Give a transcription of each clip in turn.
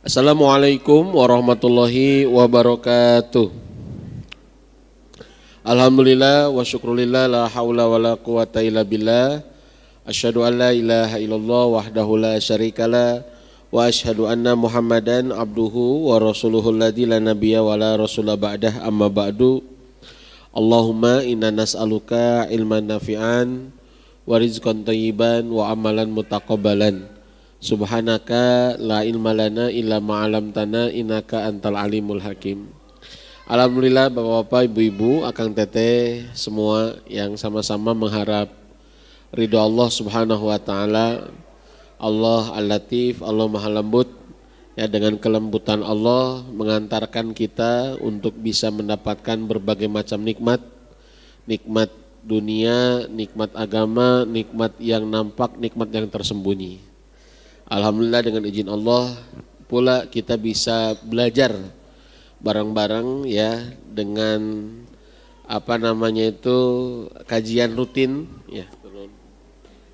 Assalamualaikum warahmatullahi wabarakatuh. Alhamdulillah wa syukrulillah la haula wa la quwata illa billah. Asyhadu an la ilaha illallah wahdahu la syarikalah wa asyhadu anna Muhammadan abduhu wa rasuluhul ladzi la nabiyya wa la rasula ba'dah amma ba'du. Allahumma inna nas'aluka ilman nafi'an wa rizqan thayyiban wa amalan mutaqabbalan. Subhanaka la ilma lana illa ma 'allamtana innaka antal alimul hakim. Alhamdulillah Bapak-bapak, Ibu-ibu, Akang Teteh semua yang sama-sama mengharap ridho Allah Subhanahu wa taala. Allah Al-Latif, Allah Maha Lembut, ya, dengan kelembutan Allah mengantarkan kita untuk bisa mendapatkan berbagai macam nikmat, nikmat dunia, nikmat agama, nikmat yang nampak, nikmat yang tersembunyi. Alhamdulillah dengan izin Allah pula kita bisa belajar bareng-bareng, ya, dengan kajian rutin, ya.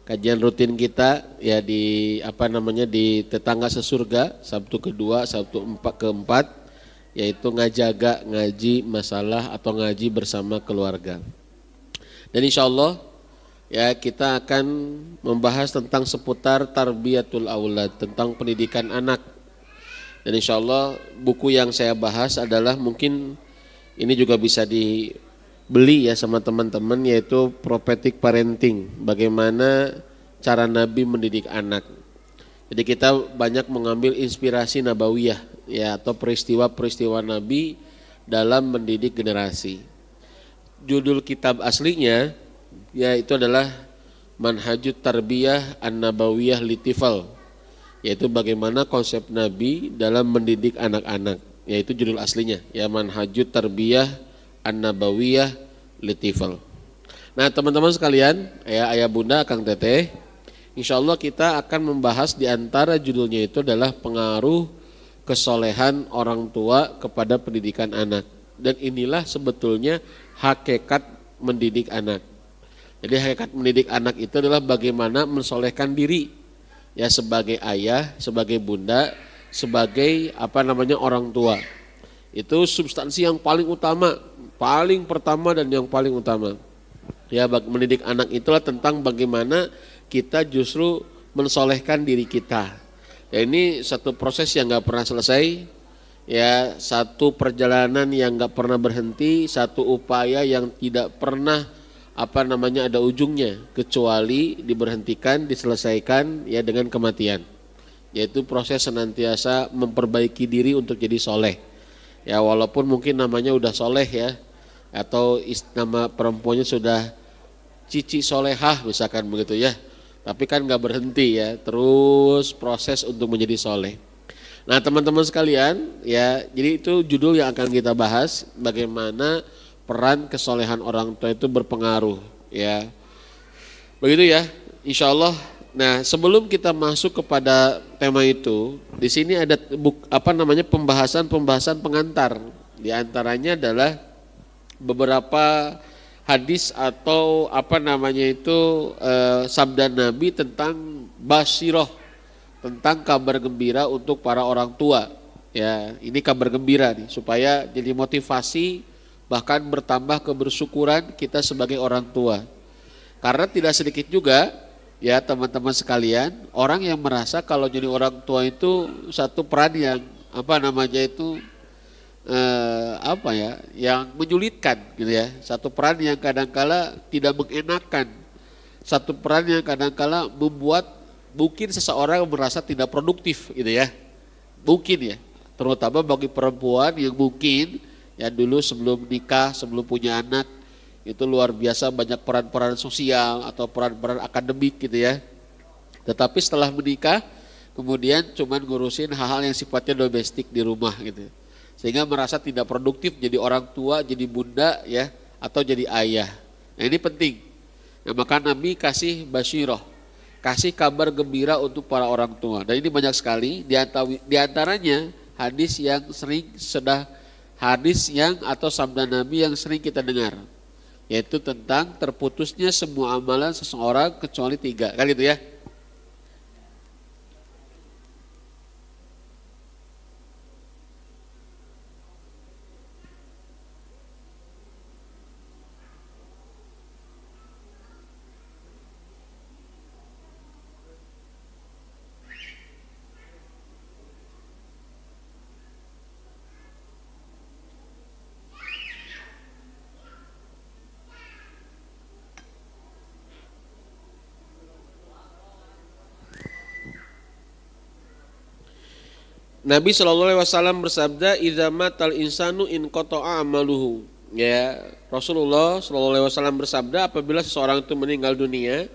Kajian rutin kita, ya, di di tetangga sesurga Sabtu kedua, Sabtu keempat, yaitu ngaji masalah atau ngaji bersama keluarga. Dan insya Allah, ya, kita akan membahas tentang seputar tarbiyatul aulad, tentang pendidikan anak. Dan insya Allah buku yang saya bahas adalah, mungkin ini juga bisa dibeli ya sama teman-teman, yaitu Prophetic Parenting, bagaimana cara Nabi mendidik anak. Jadi kita banyak mengambil inspirasi nabawiyah, ya, atau peristiwa-peristiwa Nabi dalam mendidik generasi. Judul kitab aslinya, ya, itu adalah Manhajut Tarbiyah An-Nabawiyah Litifal, yaitu bagaimana konsep Nabi dalam mendidik anak-anak, yaitu judul aslinya, ya, Manhajut Tarbiyah An-Nabawiyah Litifal. Nah, teman-teman sekalian, ya, ayah bunda, Akang Teteh, insya Allah kita akan membahas di antara judulnya itu adalah pengaruh kesolehan orang tua kepada pendidikan anak. Dan inilah sebetulnya hakikat mendidik anak. Jadi hakikat mendidik anak itu adalah bagaimana mensolehkan diri, ya, sebagai ayah, sebagai bunda, sebagai orang tua. Itu substansi yang paling utama, paling pertama dan yang paling utama. Ya, mendidik anak itulah tentang bagaimana kita justru mensolehkan diri kita. Ya, ini satu proses yang nggak pernah selesai, ya, satu perjalanan yang nggak pernah berhenti, satu upaya yang tidak pernah ada ujungnya, kecuali diberhentikan, diselesaikan, ya, dengan kematian. Yaitu proses senantiasa memperbaiki diri untuk jadi soleh. Ya, walaupun mungkin namanya udah soleh, ya, atau nama perempuannya sudah Cici Solehah misalkan begitu, ya. Tapi kan nggak berhenti, ya, terus proses untuk menjadi soleh. Nah, teman-teman sekalian, ya, jadi itu judul yang akan kita bahas, bagaimana peran kesolehan orang tua itu berpengaruh, ya. Begitu, ya, insya Allah. Nah, sebelum kita masuk kepada tema itu, di sini ada pembahasan pengantar. Di antaranya adalah beberapa hadis atau sabda Nabi tentang basyiroh, tentang kabar gembira untuk para orang tua. Ya, ini kabar gembira nih, supaya jadi motivasi, bahkan bertambah kebersyukuran kita sebagai orang tua. Karena tidak sedikit juga, ya, teman-teman sekalian, orang yang merasa kalau jadi orang tua itu satu peran yang yang menyulitkan, gitu ya. Satu peran yang kadangkala tidak mengenakan, satu peran yang kadangkala membuat mungkin seseorang merasa tidak produktif, gitu ya. Mungkin, ya, terutama bagi perempuan yang mungkin, ya, dulu sebelum nikah, sebelum punya anak, itu luar biasa banyak peran-peran sosial atau peran-peran akademik, gitu ya. Tetapi setelah menikah, kemudian cuman ngurusin hal-hal yang sifatnya domestik di rumah, gitu. Sehingga merasa tidak produktif jadi orang tua, jadi bunda, ya, atau jadi ayah. Nah, ini penting. Nah, maka Nabi kasih basyiroh, kasih kabar gembira untuk para orang tua. Dan ini banyak sekali, di antaranya hadis atau sabda Nabi yang sering kita dengar, yaitu tentang terputusnya semua amalan seseorang kecuali 3, kan gitu, ya. Nabi SAW bersabda, "Idza matal insanu in qata'a amaluhu." Ya, Rasulullah SAW bersabda, apabila seseorang itu meninggal dunia,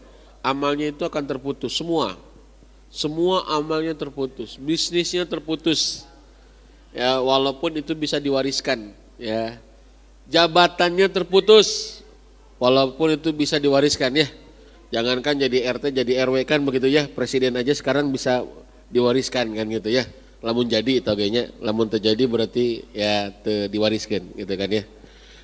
amalnya itu akan terputus semua. Semua amalnya terputus, bisnisnya terputus. Ya, walaupun itu bisa diwariskan, ya. Jabatannya terputus, walaupun itu bisa diwariskan, ya. Jangankan jadi RT, jadi RW kan begitu ya, presiden aja sekarang bisa diwariskan kan gitu ya. Lamun jadi itu kayaknya, lamun terjadi berarti ya diwariskan gitu kan ya.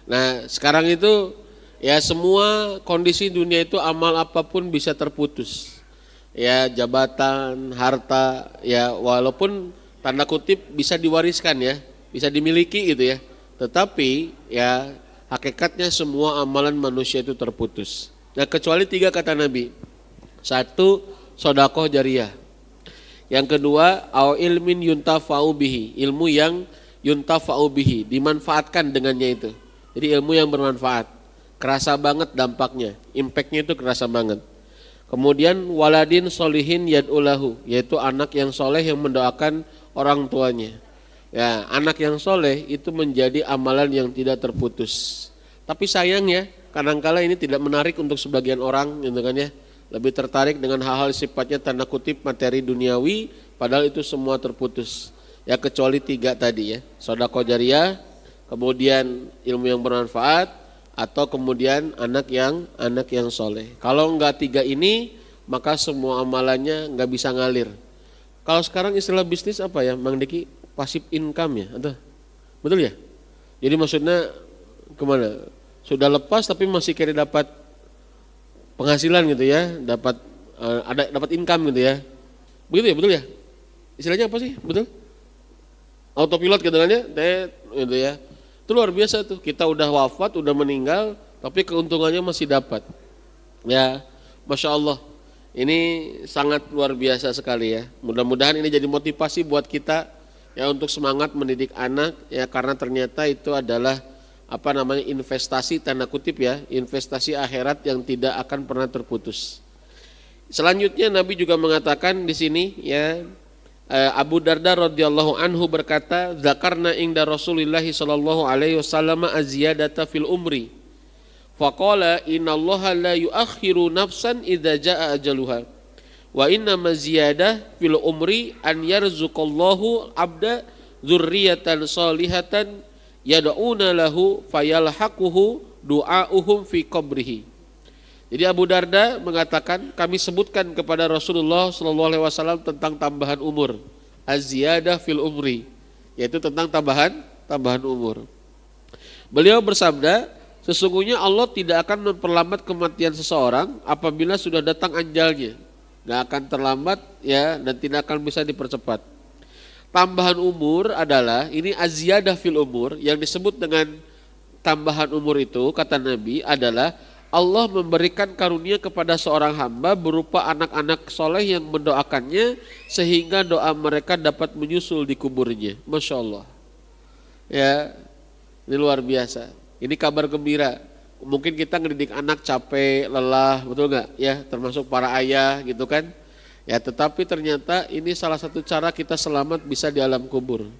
Nah sekarang itu ya semua kondisi dunia itu amal apapun bisa terputus. Ya jabatan, harta, ya walaupun tanda kutip bisa diwariskan ya, bisa dimiliki gitu ya. Tetapi ya hakikatnya semua amalan manusia itu terputus. Nah kecuali 3 kata Nabi. 1, sodakoh jariyah. Yang kedua, au ilmin yuntafa'u bihi, ilmu yang yuntafa'u bihi, dimanfaatkan dengannya itu. Jadi ilmu yang bermanfaat, kerasa banget dampaknya, impactnya itu kerasa banget. Kemudian waladin solihin yad'ulahu, yaitu anak yang soleh yang mendoakan orang tuanya. Ya, anak yang soleh itu menjadi amalan yang tidak terputus. Tapi sayangnya, kadangkala ini tidak menarik untuk sebagian orang, gitu kan ya. Lebih tertarik dengan hal-hal sifatnya tanda kutip materi duniawi, padahal itu semua terputus. Ya kecuali 3 tadi ya, sedekah jariyah, kemudian ilmu yang bermanfaat, atau kemudian anak yang soleh. Kalau enggak 3 ini, maka semua amalannya enggak bisa ngalir. Kalau sekarang istilah bisnis apa ya, Mang Diki? Passive income ya, atau betul ya? Jadi maksudnya kemana? Sudah lepas tapi masih kira dapat penghasilan gitu ya, dapat dapat income gitu ya. Begitu ya, betul ya? Istilahnya apa sih? Betul? Autopilot gitu kan ya, gitu ya. Itu luar biasa tuh. Kita udah wafat, udah meninggal, tapi keuntungannya masih dapat. Ya, Masya Allah. Ini sangat luar biasa sekali ya. Mudah-mudahan ini jadi motivasi buat kita ya untuk semangat mendidik anak ya, karena ternyata itu adalah investasi tanda kutip ya, investasi akhirat yang tidak akan pernah terputus. Selanjutnya Nabi juga mengatakan di sini ya, Abu Darda radhiyallahu anhu berkata, "Zakarna inda Rasulillah sallallahu alaihi wasallam aziyadata fil umri. Faqala innallaha la yuakhiru nafsan idza jaa ajaluha. Wa inna maziyadah fil umri an yarzuqallahu abda dzurriyyatan salihatan yad'una lahu fayalhaquhu du'auhum fi qabrihi." Jadi Abu Darda mengatakan, kami sebutkan kepada Rasulullah SAW tentang tambahan umur, az-ziyadah fil umri, yaitu tentang tambahan umur. Beliau bersabda, sesungguhnya Allah tidak akan memperlambat kematian seseorang apabila sudah datang ajalnya, nggak akan terlambat ya, dan tidak akan bisa dipercepat. Tambahan umur adalah, ini az-ziyadah fil umur, yang disebut dengan tambahan umur itu, kata Nabi, adalah Allah memberikan karunia kepada seorang hamba berupa anak-anak soleh yang mendoakannya sehingga doa mereka dapat menyusul di kuburnya. Masya Allah. Ya, ini luar biasa. Ini kabar gembira. Mungkin kita ngedidik anak capek, lelah, betul nggak? Ya, termasuk para ayah gitu kan. Ya, tetapi ternyata ini salah satu cara kita selamat bisa di alam kubur.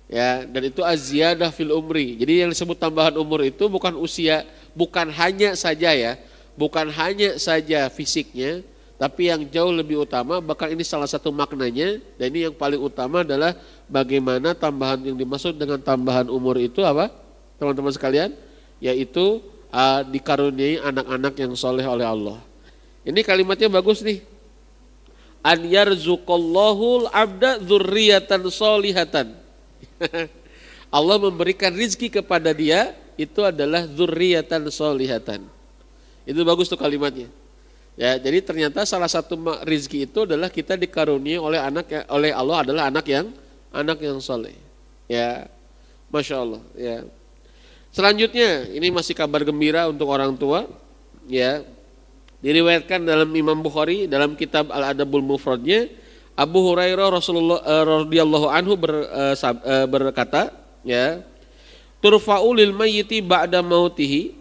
Ya, dan itu az-ziyadah fil umri. Jadi yang disebut tambahan umur itu bukan usia, bukan hanya saja ya, bukan hanya saja fisiknya, tapi yang jauh lebih utama, bahkan ini salah satu maknanya, dan ini yang paling utama adalah bagaimana tambahan yang dimaksud dengan tambahan umur itu apa? Teman-teman sekalian, yaitu dikaruniai anak-anak yang soleh oleh Allah. Ini kalimatnya bagus nih. An yarzuqallahul abda dzurriyyatan sholihatan. Allah memberikan rizki kepada dia, itu adalah dzurriyyatan sholihatan. Itu bagus tuh kalimatnya. Ya, jadi ternyata salah satu rizki itu adalah kita dikaruniai oleh Allah adalah anak yang soleh. Ya, Masya Allah. Ya. Selanjutnya, ini masih kabar gembira untuk orang tua. Ya, diriwayatkan dalam Imam Bukhari dalam kitab Al-Adabul Mufradnya, Abu Hurairah Rasulullah radhiyallahu anhu berkata, ya, turfa'u lil mayyiti ba'da mautihi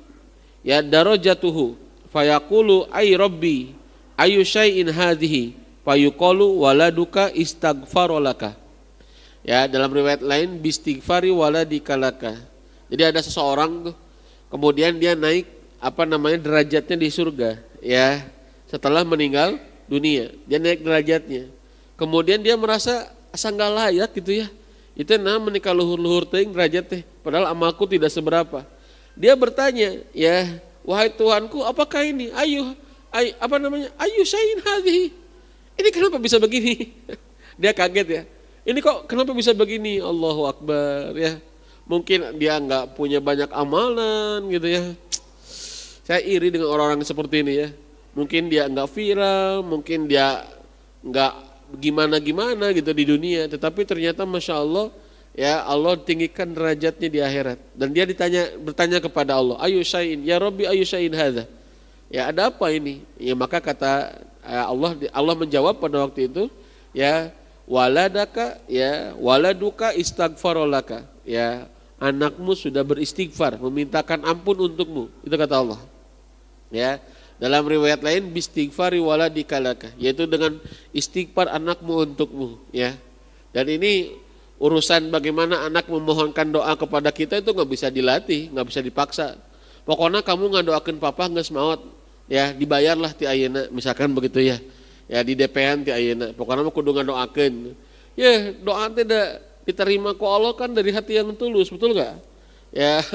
ya darajatuhu fayaqulu ay rabbi ayu syai'in hadhihi fayuqalu waladuka istaghfarolaka. Ya, dalam riwayat lain bistighfari waladikalaka. Jadi ada seseorang tuh, kemudian dia naik derajatnya di surga, ya. Setelah meninggal dunia, dia naik derajatnya. Kemudian dia merasa asa nggak layak gitu ya. Itu menikah luhur-luhur teuing derajat teh, padahal amalku tidak seberapa. Dia bertanya, ya, wahai Tuhanku, apakah ini? Ayu syai'in hadhihi. Ini kenapa bisa begini? Dia kaget ya. Ini kok kenapa bisa begini? Allahu Akbar ya. Mungkin dia nggak punya banyak amalan gitu ya. Saya iri dengan orang-orang seperti ini ya. Mungkin dia nggak viral, mungkin dia nggak gimana-gimana gitu di dunia. Tetapi ternyata Masya Allah ya, Allah tinggikan derajatnya di akhirat. Dan dia bertanya kepada Allah, ayu syai'in, ya Rabbi ayu syai'in hadha. Ya ada apa ini? Ya maka kata Allah menjawab pada waktu itu, ya waladuka istaghfarolaka. Ya, anakmu sudah beristighfar, memintakan ampun untukmu. Itu kata Allah. Ya, dalam riwayat lain bistighfari waladikalaka, yaitu dengan istighfar anakmu untukmu, ya. Dan ini urusan bagaimana anak memohonkan doa kepada kita itu nggak bisa dilatih, nggak bisa dipaksa. Pokoknya kamu ngadoakeun papa geus maot, ya dibayarlah ti ayeuna, misalkan begitu ya. Ya di DP-an ti ayeuna, pokoknya mah kudu ngadoakeun. Ya, doa teh diterima ku Allah kan dari hati yang tulus, betul enggak? Ya,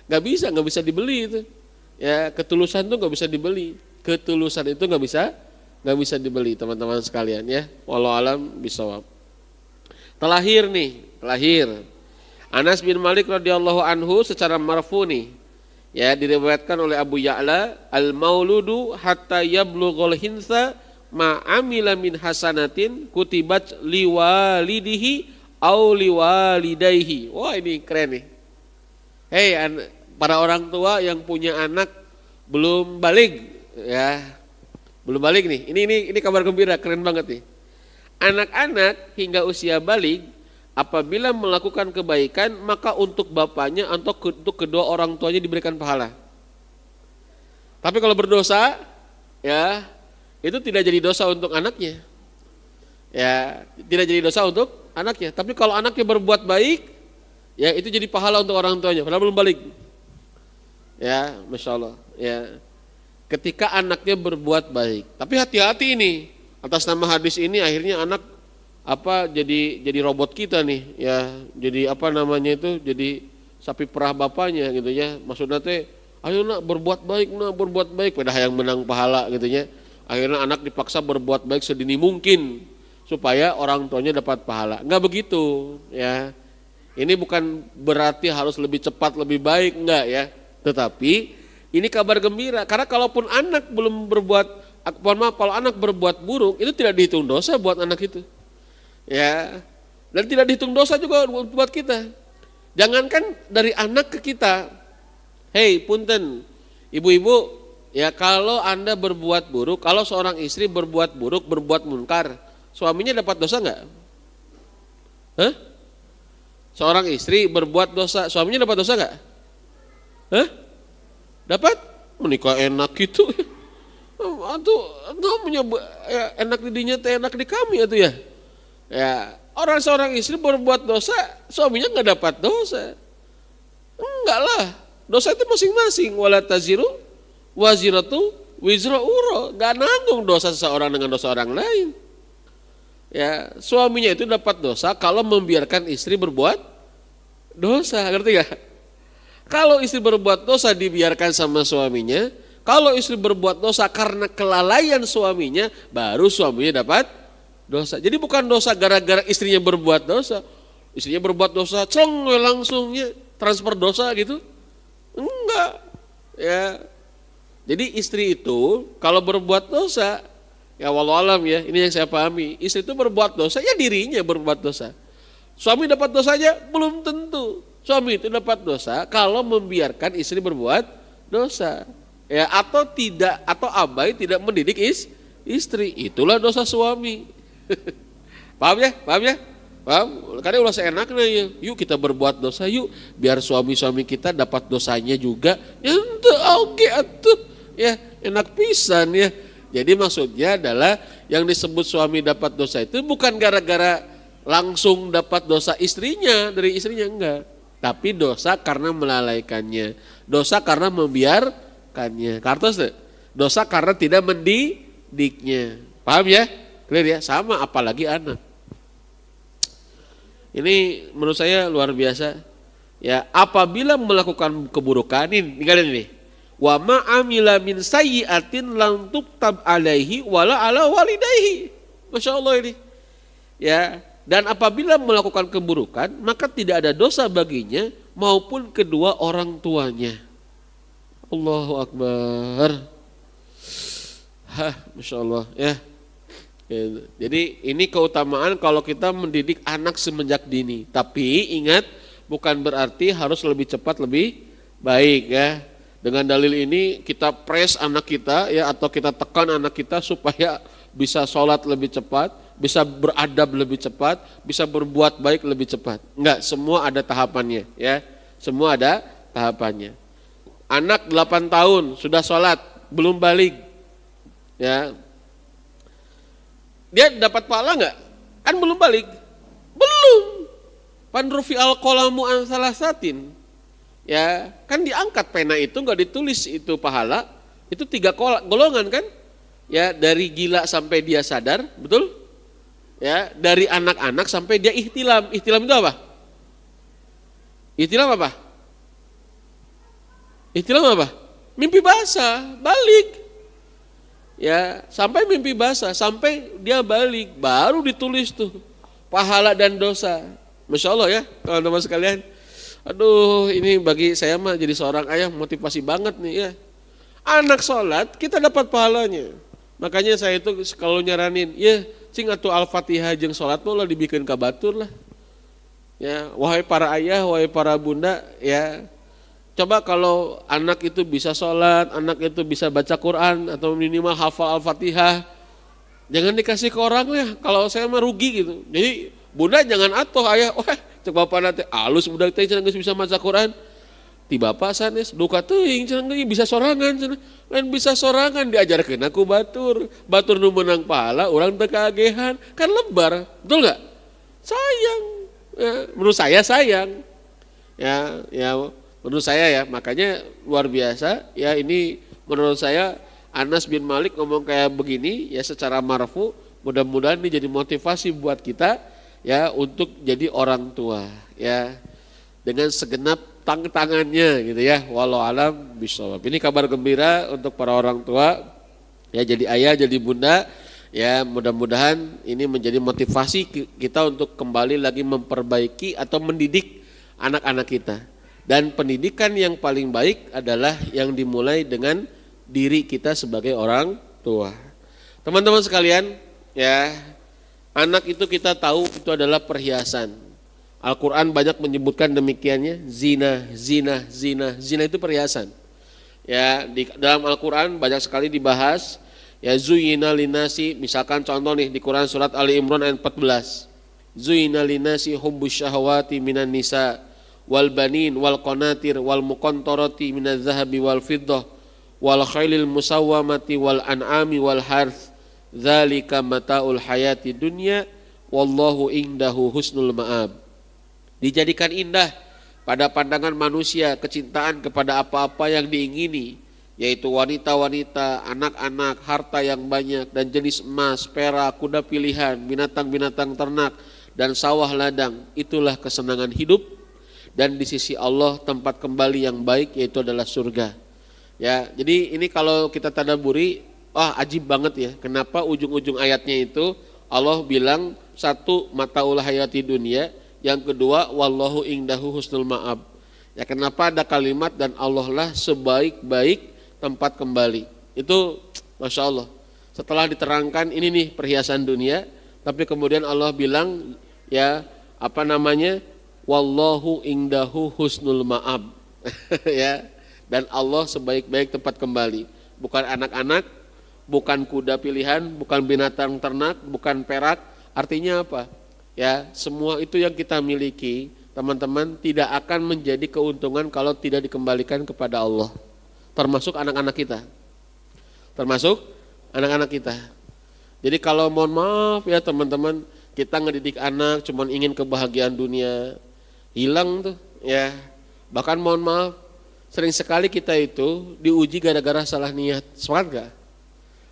enggak bisa dibeli itu. Ya, ketulusan itu enggak bisa dibeli. Ketulusan itu enggak bisa dibeli, teman-teman sekalian ya. Wallahu alam bisawab. Telahir. Anas bin Malik radhiyallahu anhu secara marfu nih. Ya, diriwayatkan oleh Abu Ya'la, al-mauludu hatta yablughul hinsa ma'amila min hasanatin kutibat liwalidihi au liwalidaihi. Wah ini keren nih. Hei para orang tua yang punya anak belum balik ya. Belum balik nih. Ini kabar gembira, keren banget nih. Anak-anak hingga usia balik apabila melakukan kebaikan maka untuk bapaknya atau untuk kedua orang tuanya diberikan pahala. Tapi kalau berdosa ya itu tidak jadi dosa untuk anaknya. Ya, tidak jadi dosa untuk anaknya. Tapi kalau anaknya berbuat baik, ya itu jadi pahala untuk orang tuanya, padahal belum balik. Ya, Masya Allah. Ya, ketika anaknya berbuat baik. Tapi hati-hati ini, atas nama hadis ini akhirnya anak jadi robot kita nih, ya. Jadi jadi sapi perah bapaknya gitu ya. Maksudnya teh, ayo nak berbuat baik, padahal yang menang pahala gitu ya. Akhirnya anak dipaksa berbuat baik sedini mungkin supaya orang tuanya dapat pahala. Enggak begitu ya. Ini bukan berarti harus lebih cepat, lebih baik, enggak ya. Tetapi ini kabar gembira karena kalaupun anak belum berbuat, kalau anak berbuat buruk itu tidak dihitung dosa buat anak itu. Ya. Dan tidak dihitung dosa juga buat kita. Jangankan dari anak ke kita. Hei, punten, ibu-ibu, ya kalau Anda berbuat buruk, kalau seorang istri berbuat buruk, berbuat munkar, suaminya dapat dosa enggak? Hah? Seorang istri berbuat dosa, suaminya dapat dosa enggak? Hah? Dapat? Menikah enak gitu. Atau namanya enak di dinya teh enak di kami itu ya. Ya, seorang istri berbuat dosa, suaminya enggak dapat dosa. Enggak lah. Dosa itu masing-masing, wala taziru waziratu wizra uro, gak nanggung dosa seseorang dengan dosa orang lain. Ya, suaminya itu dapat dosa kalau membiarkan istri berbuat dosa, ngerti gak? Kalau istri berbuat dosa dibiarkan sama suaminya, kalau istri berbuat dosa karena kelalaian suaminya, baru suaminya dapat dosa. Jadi bukan dosa gara-gara istrinya berbuat dosa, istrinya berbuat dosa, langsungnya transfer dosa gitu, enggak, ya. Jadi istri itu kalau berbuat dosa, ya walau alam ya, ini yang saya pahami, istri itu berbuat dosa, ya dirinya berbuat dosa. Suami dapat dosanya? Belum tentu. Suami itu dapat dosa kalau membiarkan istri berbuat dosa. Ya, atau abai tidak mendidik istri, itulah dosa suami. Paham ya? Paham? Karena ulah seenaknya ya, yuk kita berbuat dosa yuk, biar suami-suami kita dapat dosanya juga. Ya ente oke atuh. Ya enak pisan ya. Jadi maksudnya adalah yang disebut suami dapat dosa itu bukan gara-gara langsung dapat dosa istrinya dari istrinya, enggak. Tapi dosa karena melalaikannya, dosa karena membiarkannya. Kartos dosa karena tidak mendidiknya. Paham ya? Clear ya? Sama apalagi anak. Ini menurut saya luar biasa. Ya, apabila melakukan keburukan ini nih. Wa ma amila min sayyi'atin lam tuktab alaihi wala ala walidayhi. Masya Allah ini. Ya, dan apabila melakukan keburukan maka tidak ada dosa baginya maupun kedua orang tuanya. Allahu Akbar. Masya Allah ya. Jadi ini keutamaan kalau kita mendidik anak semenjak dini. Tapi ingat, bukan berarti harus lebih cepat lebih baik ya. Dengan dalil ini kita press anak kita ya, atau kita tekan anak kita supaya bisa sholat lebih cepat, bisa beradab lebih cepat, bisa berbuat baik lebih cepat. Enggak, semua ada tahapannya ya. Semua ada tahapannya. Anak 8 tahun sudah sholat, belum balik ya. Dia dapat pahala enggak? Kan belum balik. Belum. Panrufi al-qalamu an salasatin. Ya, kan diangkat pena itu enggak ditulis itu pahala. Itu 3 golongan kan? Ya, dari gila sampai dia sadar, betul? Ya, dari anak-anak sampai dia ihtilam. Ihtilam itu apa? Ihtilam apa? Ihtilam apa? Mimpi basah, balik. Ya, sampai mimpi basah, sampai dia balik, baru ditulis tuh pahala dan dosa. Masya Allah ya teman-teman sekalian. Aduh, ini bagi saya mah jadi seorang ayah motivasi banget nih ya. Anak sholat kita dapat pahalanya. Makanya saya itu kalau nyaranin, ya cing atuh Al-Fatihah jeung sholat mah dibikin kabatur lah. Ya, wahai para ayah, wahai para bunda ya. Coba kalau anak itu bisa sholat, anak itu bisa baca Quran atau minimal hafal Al-Fatihah, jangan dikasih ke orang ya. Kalau saya mah rugi gitu. Jadi bunda jangan atuh ayah, wah cek bapak nanti alus budak teh cenah geus bisa maca Quran. Ti bapak sanes duka teuing cenah bisa sorangan cenah. Lain bisa sorangan diajarkeun aku batur. Batur nu meunang pahala urang teu kagehan, kan lebar. Betul enggak? Sayang. Ya, menurut saya sayang. Ya menurut saya ya, makanya luar biasa ya, ini menurut saya Anas bin Malik ngomong kayak begini ya secara marfu, mudah-mudahan ini jadi motivasi buat kita ya untuk jadi orang tua ya dengan segenap tangannya gitu ya. Wallahu alam bishawab. Ini kabar gembira untuk para orang tua ya, jadi ayah jadi bunda ya, mudah-mudahan ini menjadi motivasi kita untuk kembali lagi memperbaiki atau mendidik anak-anak kita. Dan pendidikan yang paling baik adalah yang dimulai dengan diri kita sebagai orang tua. Teman-teman sekalian, ya, anak itu kita tahu itu adalah perhiasan. Al-Quran banyak menyebutkan demikiannya, zina itu perhiasan. Ya, di dalam Al-Quran banyak sekali dibahas. Ya, zuyina linasi, misalkan contoh nih di Quran surat Ali Imran ayat 14. Zuyina linasi hubbus syahawati minan nisa wal banin wal qanatir wal muqantarati minadz zahabi wal fiddah wal khailil musawwamati wal an'ami wal harth dzalika mataul hayati dunya wallahu indahu husnul ma'ab. Dijadikan indah pada pandangan manusia kecintaan kepada apa-apa yang diingini, yaitu wanita-wanita, anak-anak, harta yang banyak dan jenis emas, perak, kuda pilihan, binatang-binatang ternak dan sawah ladang. Itulah kesenangan hidup. Dan di sisi Allah tempat kembali yang baik yaitu adalah surga. Ya, jadi ini kalau kita tadabburi, ajib banget ya. Kenapa ujung-ujung ayatnya itu Allah bilang satu mataul hayati dunia, yang kedua wallahu indahu husnul ma'ab. Ya, kenapa ada kalimat dan Allah lah sebaik-baik tempat kembali. Itu Masya Allah. Setelah diterangkan ini nih perhiasan dunia, tapi kemudian Allah bilang ya wallahu indahu husnul ma'ab. Ya, dan Allah sebaik-baik tempat kembali. Bukan anak-anak, bukan kuda pilihan, bukan binatang ternak, bukan perak. Artinya apa? Ya, semua itu yang kita miliki, teman-teman, tidak akan menjadi keuntungan kalau tidak dikembalikan kepada Allah. Termasuk anak-anak kita. Termasuk anak-anak kita. Jadi kalau mohon maaf ya teman-teman, kita ngedidik anak cuman ingin kebahagiaan dunia, hilang tuh ya. Bahkan mohon maaf, sering sekali kita itu diuji gara-gara salah niat. Sepakat gak?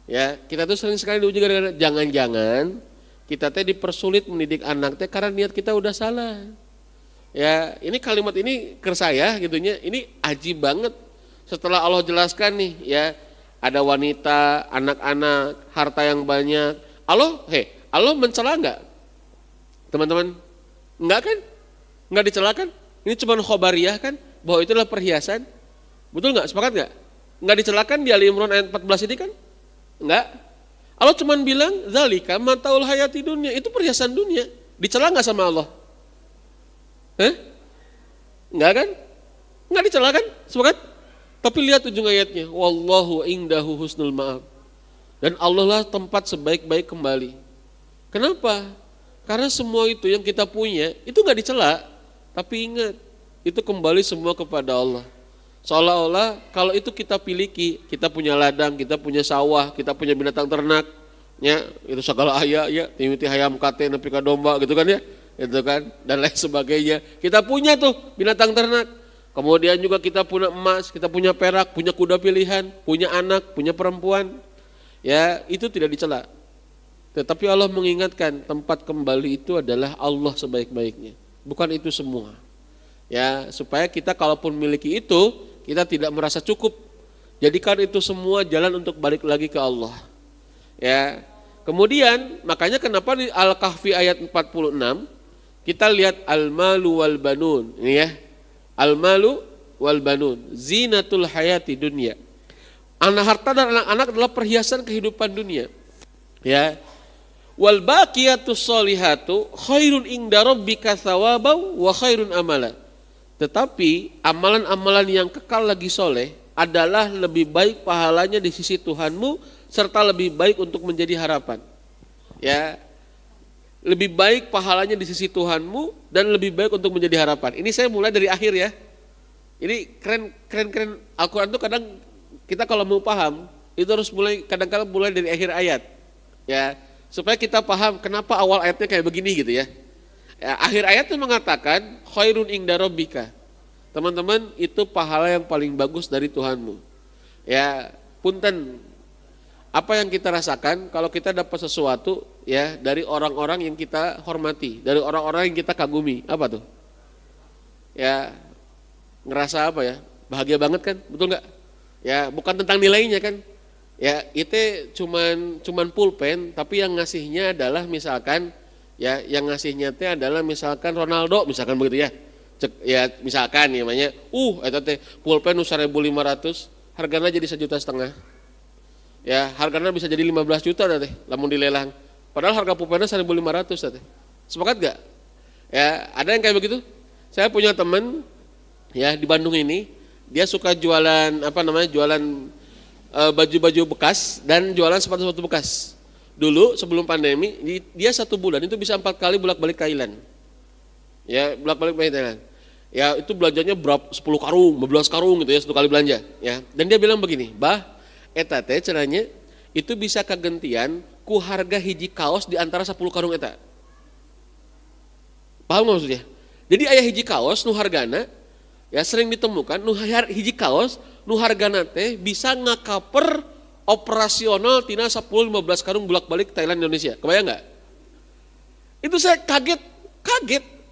Ya, kita tuh sering sekali diuji gara-gara jangan-jangan kita teh dipersulit mendidik anak teh karena niat kita udah salah. Ya, ini kalimat ini ke saya gitunya, ini aji banget. Setelah Allah jelaskan nih ya, ada wanita, anak-anak, harta yang banyak. Allah mencela enggak? Teman-teman, enggak kan? Enggak dicela kan? Ini cuma khobariyah kan? Bahwa itu adalah perhiasan. Betul enggak? Sepakat enggak? Enggak dicelakan di Ali Imran ayat 14 ini kan? Enggak. Allah cuma bilang, zalika mataul hayati dunia, itu perhiasan dunia. Dicela enggak sama Allah? Enggak kan? Enggak dicela kan? Sepakat? Tapi lihat ujung ayatnya, wallahu indahu husnul ma'ab. Dan Allah lah tempat sebaik-baik kembali. Kenapa? Karena semua itu yang kita punya, itu enggak dicela. Tapi ingat, itu kembali semua kepada Allah. Seolah-olah kalau itu kita miliki, kita punya ladang, kita punya sawah, kita punya binatang ternak, ya, itu segala ayah, ya, timiti hayam kate nepi ka domba gitu kan ya, itu kan, dan lain sebagainya. Kita punya tuh binatang ternak. Kemudian juga kita punya emas, kita punya perak, punya kuda pilihan, punya anak, punya perempuan. Ya, itu tidak dicela. Tetapi Allah mengingatkan tempat kembali itu adalah Allah sebaik-baiknya. Bukan itu semua. Ya, supaya kita kalaupun miliki itu, kita tidak merasa cukup. Jadikan itu semua jalan untuk balik lagi ke Allah. Ya. Kemudian, makanya kenapa di Al-Kahfi ayat 46 kita lihat al-malu wal banun, ini ya. Al-malu wal banun, zinatul hayati dunia. Anak harta dan anak-anak adalah perhiasan kehidupan dunia. Ya. Wal baqiyatus sholihatu khairun inda rabbika thawaban wa khairun amala. Tetapi amalan-amalan yang kekal lagi soleh adalah lebih baik pahalanya di sisi Tuhanmu serta lebih baik untuk menjadi harapan. Ya. Lebih baik pahalanya di sisi Tuhanmu dan lebih baik untuk menjadi harapan. Ini saya mulai dari akhir ya. Ini keren. Al-Quran itu kadang kita kalau mau paham itu harus kadang-kadang mulai dari akhir ayat. Ya, supaya kita paham kenapa awal ayatnya kayak begini gitu ya. Ya, akhir ayat itu mengatakan khairun inda rabbika. Teman-teman, itu pahala yang paling bagus dari Tuhanmu. Ya, punten. Apa yang kita rasakan kalau kita dapat sesuatu ya dari orang-orang yang kita hormati, dari orang-orang yang kita kagumi, apa tuh? Ya, ngerasa apa ya? Bahagia banget kan, betul nggak? Ya, bukan tentang nilainya kan? Ya, itu cuman pulpen, tapi yang ngasihnya adalah misalkan, ya, yang ngasihnya itu adalah misalkan Ronaldo, misalkan begitu ya. Ya, misalkan namanya, eta teh pulpen 1.500, harganya jadi 1,5 juta. Ya, harganya bisa jadi 15 juta teh, lamun dilelang. Padahal harga pulpennya 1.500 teh. Sepakat gak? Ya, ada yang kayak begitu? Saya punya teman ya di Bandung ini, dia suka jualan jualan baju-baju bekas dan jualan sepatu-sepatu bekas. Dulu sebelum pandemi, dia 1 bulan itu bisa 4 kali bolak-balik Thailand. Ya, bolak-balik Thailand. Ya, itu belanjanya berapa? 10 karung, 15 karung gitu ya, 1 kali belanja. Ya, dan dia bilang begini, "Bah, eta teh cenanya itu bisa kagentian ku harga hiji kaos di antara 10 karung eta." Paham gak maksudnya? Jadi aya hiji kaos nu hargana ya sering ditemukan nu hiji kaos nu hargana teh bisa ngakaper operasional tina 10-15 karung bolak-balik Thailand Indonesia. Kebayang enggak? Itu saya kaget.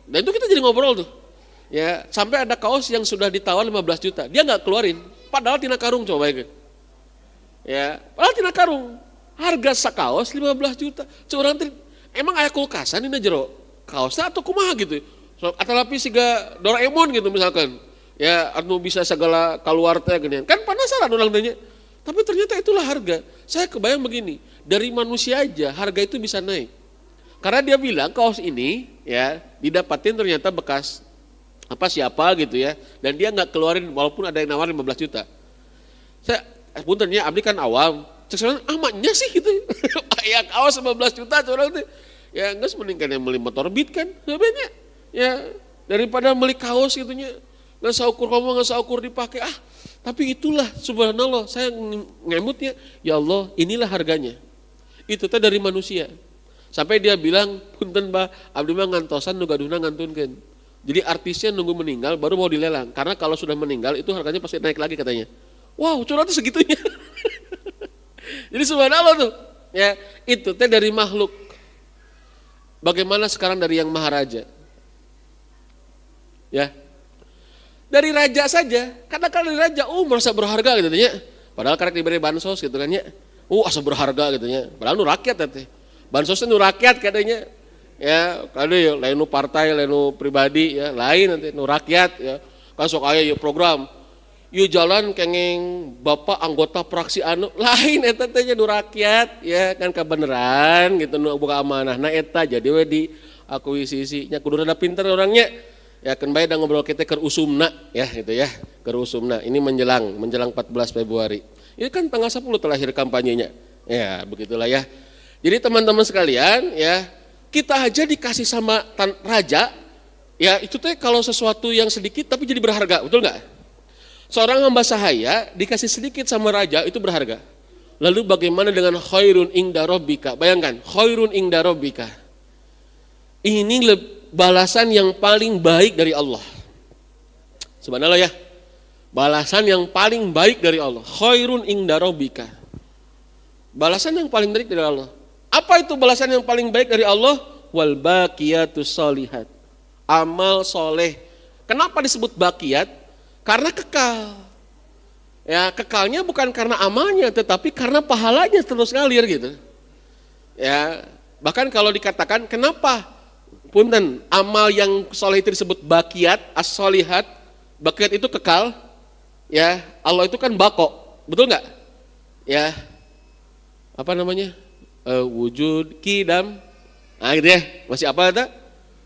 Dan itu kita jadi ngobrol tuh. Ya, sampai ada kaos yang sudah ditawar 15 juta. Dia enggak keluarin. Padahal tina karung coba bayangin. Ya, padahal tina karung. Harga sakaos 15 juta. Seorang emang aya kulkasan ini jero kaosnya atau kumaha gitu. So, atau lapis siga Doraemon gitu misalkan. Ya, anu bisa segala keluar teh geuningan. Kan penasaran orang tanya. Tapi ternyata itulah harga. Saya kebayang begini, dari manusia aja harga itu bisa naik. Karena dia bilang kaos ini ya didapatin ternyata bekas siapa gitu ya. Dan dia enggak keluarin walaupun ada yang nawarin 15 juta. Saya puntennya abdi kan awam. Cek sekarang amatnya sih gitu. Ya kaos 15 juta orang tuh. Ya geus mending kan yang beli motor Beat kan. Sebenarnya ya daripada beli kaos gitunya. Nggak saukur ngomong, nggak saukur dipakai. Tapi itulah subhanallah, saya ngemutnya, ya Allah inilah harganya. Itu teh dari manusia. Sampai dia bilang, punten Mbah, abdi mah ngantosan nu gaduhna ngantunkeun. Jadi artisnya nunggu meninggal baru mau dilelang. Karena kalau sudah meninggal itu harganya pasti naik lagi katanya. Wow, curhatnya segitunya. Jadi subhanallah tuh. Ya, itu teh dari makhluk. Bagaimana sekarang dari yang maharaja? Ya. Dari raja saja, kadang-kadang dari raja, merasa berharga gitu ya. Padahal karek diberi bansos gitu kan ya. Asa berharga gitu ya. Padahal nu rakyat teh. Bansosnya nu rakyat katanya. Ya, kade ya lain nu partai, lain nu pribadi ya, lain nanti nu rakyat ya. Kan sok aya ieu program. Ieu jalan kenging Bapak anggota praksi anu, lain eta teh nu rakyat ya, kan kabeneran gitu nu boga amanahna eta jadi we di akuisisi nya kudu rada pinter orangnya. Ya kan bae da ngobrol kita keur usumna ya gitu ya, keur usumna. Ini menjelang 14 Februari. Ini kan tanggal 10 terakhir kampanyenya. Ya, begitulah ya. Jadi teman-teman sekalian ya, kita aja dikasih sama raja, ya itu teh kalau sesuatu yang sedikit tapi jadi berharga, betul nggak? Seorang hamba sahaya dikasih sedikit sama raja itu berharga. Lalu bagaimana dengan khairun inda rabbika? Bayangkan, khairun inda rabbika. Ini balasan yang paling baik dari Allah. Subhanallah ya. Balasan yang paling baik dari Allah. Khairun inda rabbika. Balasan yang paling baik dari Allah. Apa itu balasan yang paling baik dari Allah? Wal baqiyatus sholihat. Amal soleh. Kenapa disebut baqiyat? Karena kekal. Ya, kekalnya bukan karena amalnya, tetapi karena pahalanya terus ngalir gitu. Ya, bahkan kalau dikatakan kenapa punten amal yang soleh itu disebut baqiyat, as-sholihat. Baqiyat itu kekal. Ya, Allah itu kan bako, betul nggak? Ya, apa namanya? Wujud kidam, gitu ya, masih apa ada?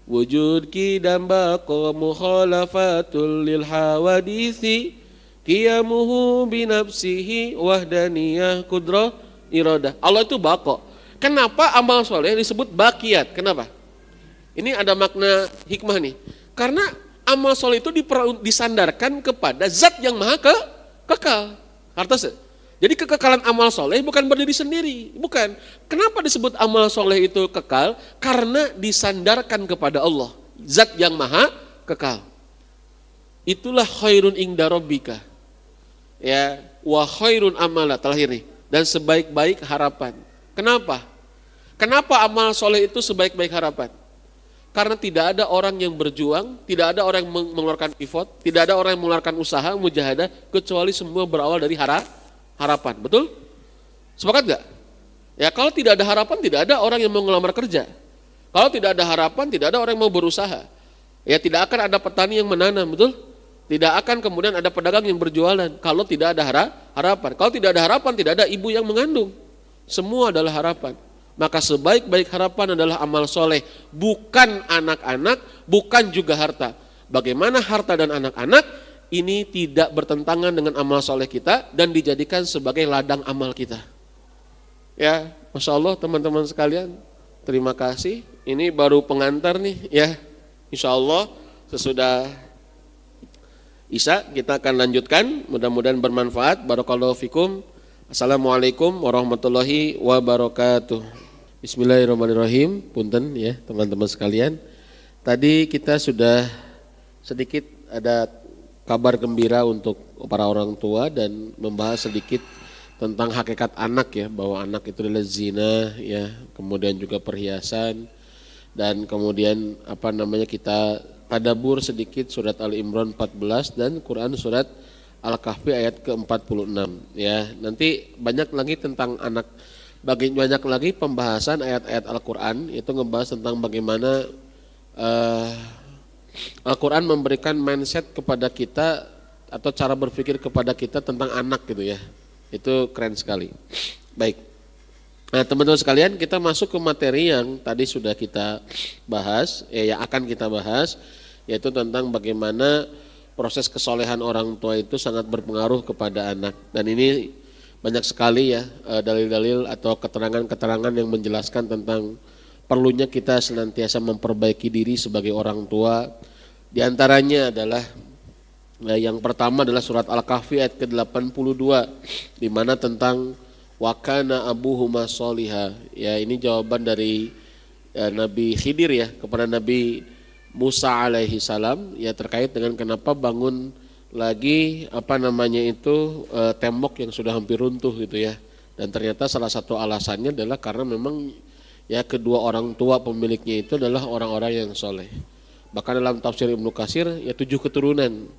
Wujud kidam baqo mukhalafatul lil hawadisi qiyamuhu binafsihi wahdaniyah kudrah iradah. Allah itu baqo. Kenapa amal soleh disebut baqiyat? Kenapa? Ini ada makna hikmah nih. Karena amal soleh itu disandarkan kepada zat yang maha kekal. Artinya jadi kekekalan amal soleh bukan berdiri sendiri, bukan. Kenapa disebut amal soleh itu kekal? Karena disandarkan kepada Allah, zat yang maha kekal. Itulah khairun inda rabbika. Ya, wa khairun amala terakhir nih, dan sebaik-baik harapan. Kenapa? Kenapa amal soleh itu sebaik-baik harapan? Karena tidak ada orang yang berjuang, tidak ada orang yang mengeluarkan effort, tidak ada orang yang mengeluarkan usaha, mujahadah, kecuali semua berawal dari harapan, betul? Sepakat gak? Ya kalau tidak ada harapan, tidak ada orang yang mau ngelamar kerja. Kalau tidak ada harapan, tidak ada orang yang mau berusaha. Ya tidak akan ada petani yang menanam, betul? Tidak akan kemudian ada pedagang yang berjualan. Kalau tidak ada harapan. Kalau tidak ada harapan, tidak ada ibu yang mengandung. Semua adalah harapan. Maka sebaik-baik harapan adalah amal soleh. Bukan anak-anak, bukan juga harta. Bagaimana harta dan anak-anak ini tidak bertentangan dengan amal soleh kita dan dijadikan sebagai ladang amal kita. Ya, Masya Allah teman-teman sekalian, terima kasih. Ini baru pengantar nih ya. Insya Allah sesudah Isya kita akan lanjutkan. Mudah-mudahan bermanfaat. Barakallahu fikum. Assalamualaikum warahmatullahi wabarakatuh. Bismillahirrahmanirrahim. Punten ya teman-teman sekalian. Tadi kita sudah sedikit ada kabar gembira untuk para orang tua dan membahas sedikit tentang hakikat anak ya, bahwa anak itu adalah zina ya, kemudian juga perhiasan, dan kemudian kita tadabbur sedikit surat Al-Imran 14 dan Quran surat Al-Kahfi ayat ke-46 ya. Nanti banyak lagi tentang anak, banyak lagi pembahasan ayat-ayat Al-Quran itu ngebahas tentang bagaimana Al-Quran memberikan mindset kepada kita atau cara berpikir kepada kita tentang anak gitu ya. Itu keren sekali. Baik. Nah teman-teman sekalian, kita masuk ke materi yang tadi sudah kita bahas, yang akan kita bahas, yaitu tentang bagaimana proses kesolehan orang tua itu sangat berpengaruh kepada anak. Dan ini banyak sekali ya dalil-dalil atau keterangan-keterangan yang menjelaskan tentang perlunya kita senantiasa memperbaiki diri sebagai orang tua. Di antaranya adalah yang pertama adalah surat Al-Kahfi ayat ke-82 di mana tentang wakana abuhuma sholiha. Ya, ini jawaban dari Nabi Khidir ya kepada Nabi Musa alaihi salam ya terkait dengan kenapa bangun lagi tembok yang sudah hampir runtuh gitu ya. Dan ternyata salah satu alasannya adalah karena memang ya kedua orang tua pemiliknya itu adalah orang-orang yang soleh. Bahkan dalam tafsir Ibnu Katsir ya 7 keturunan.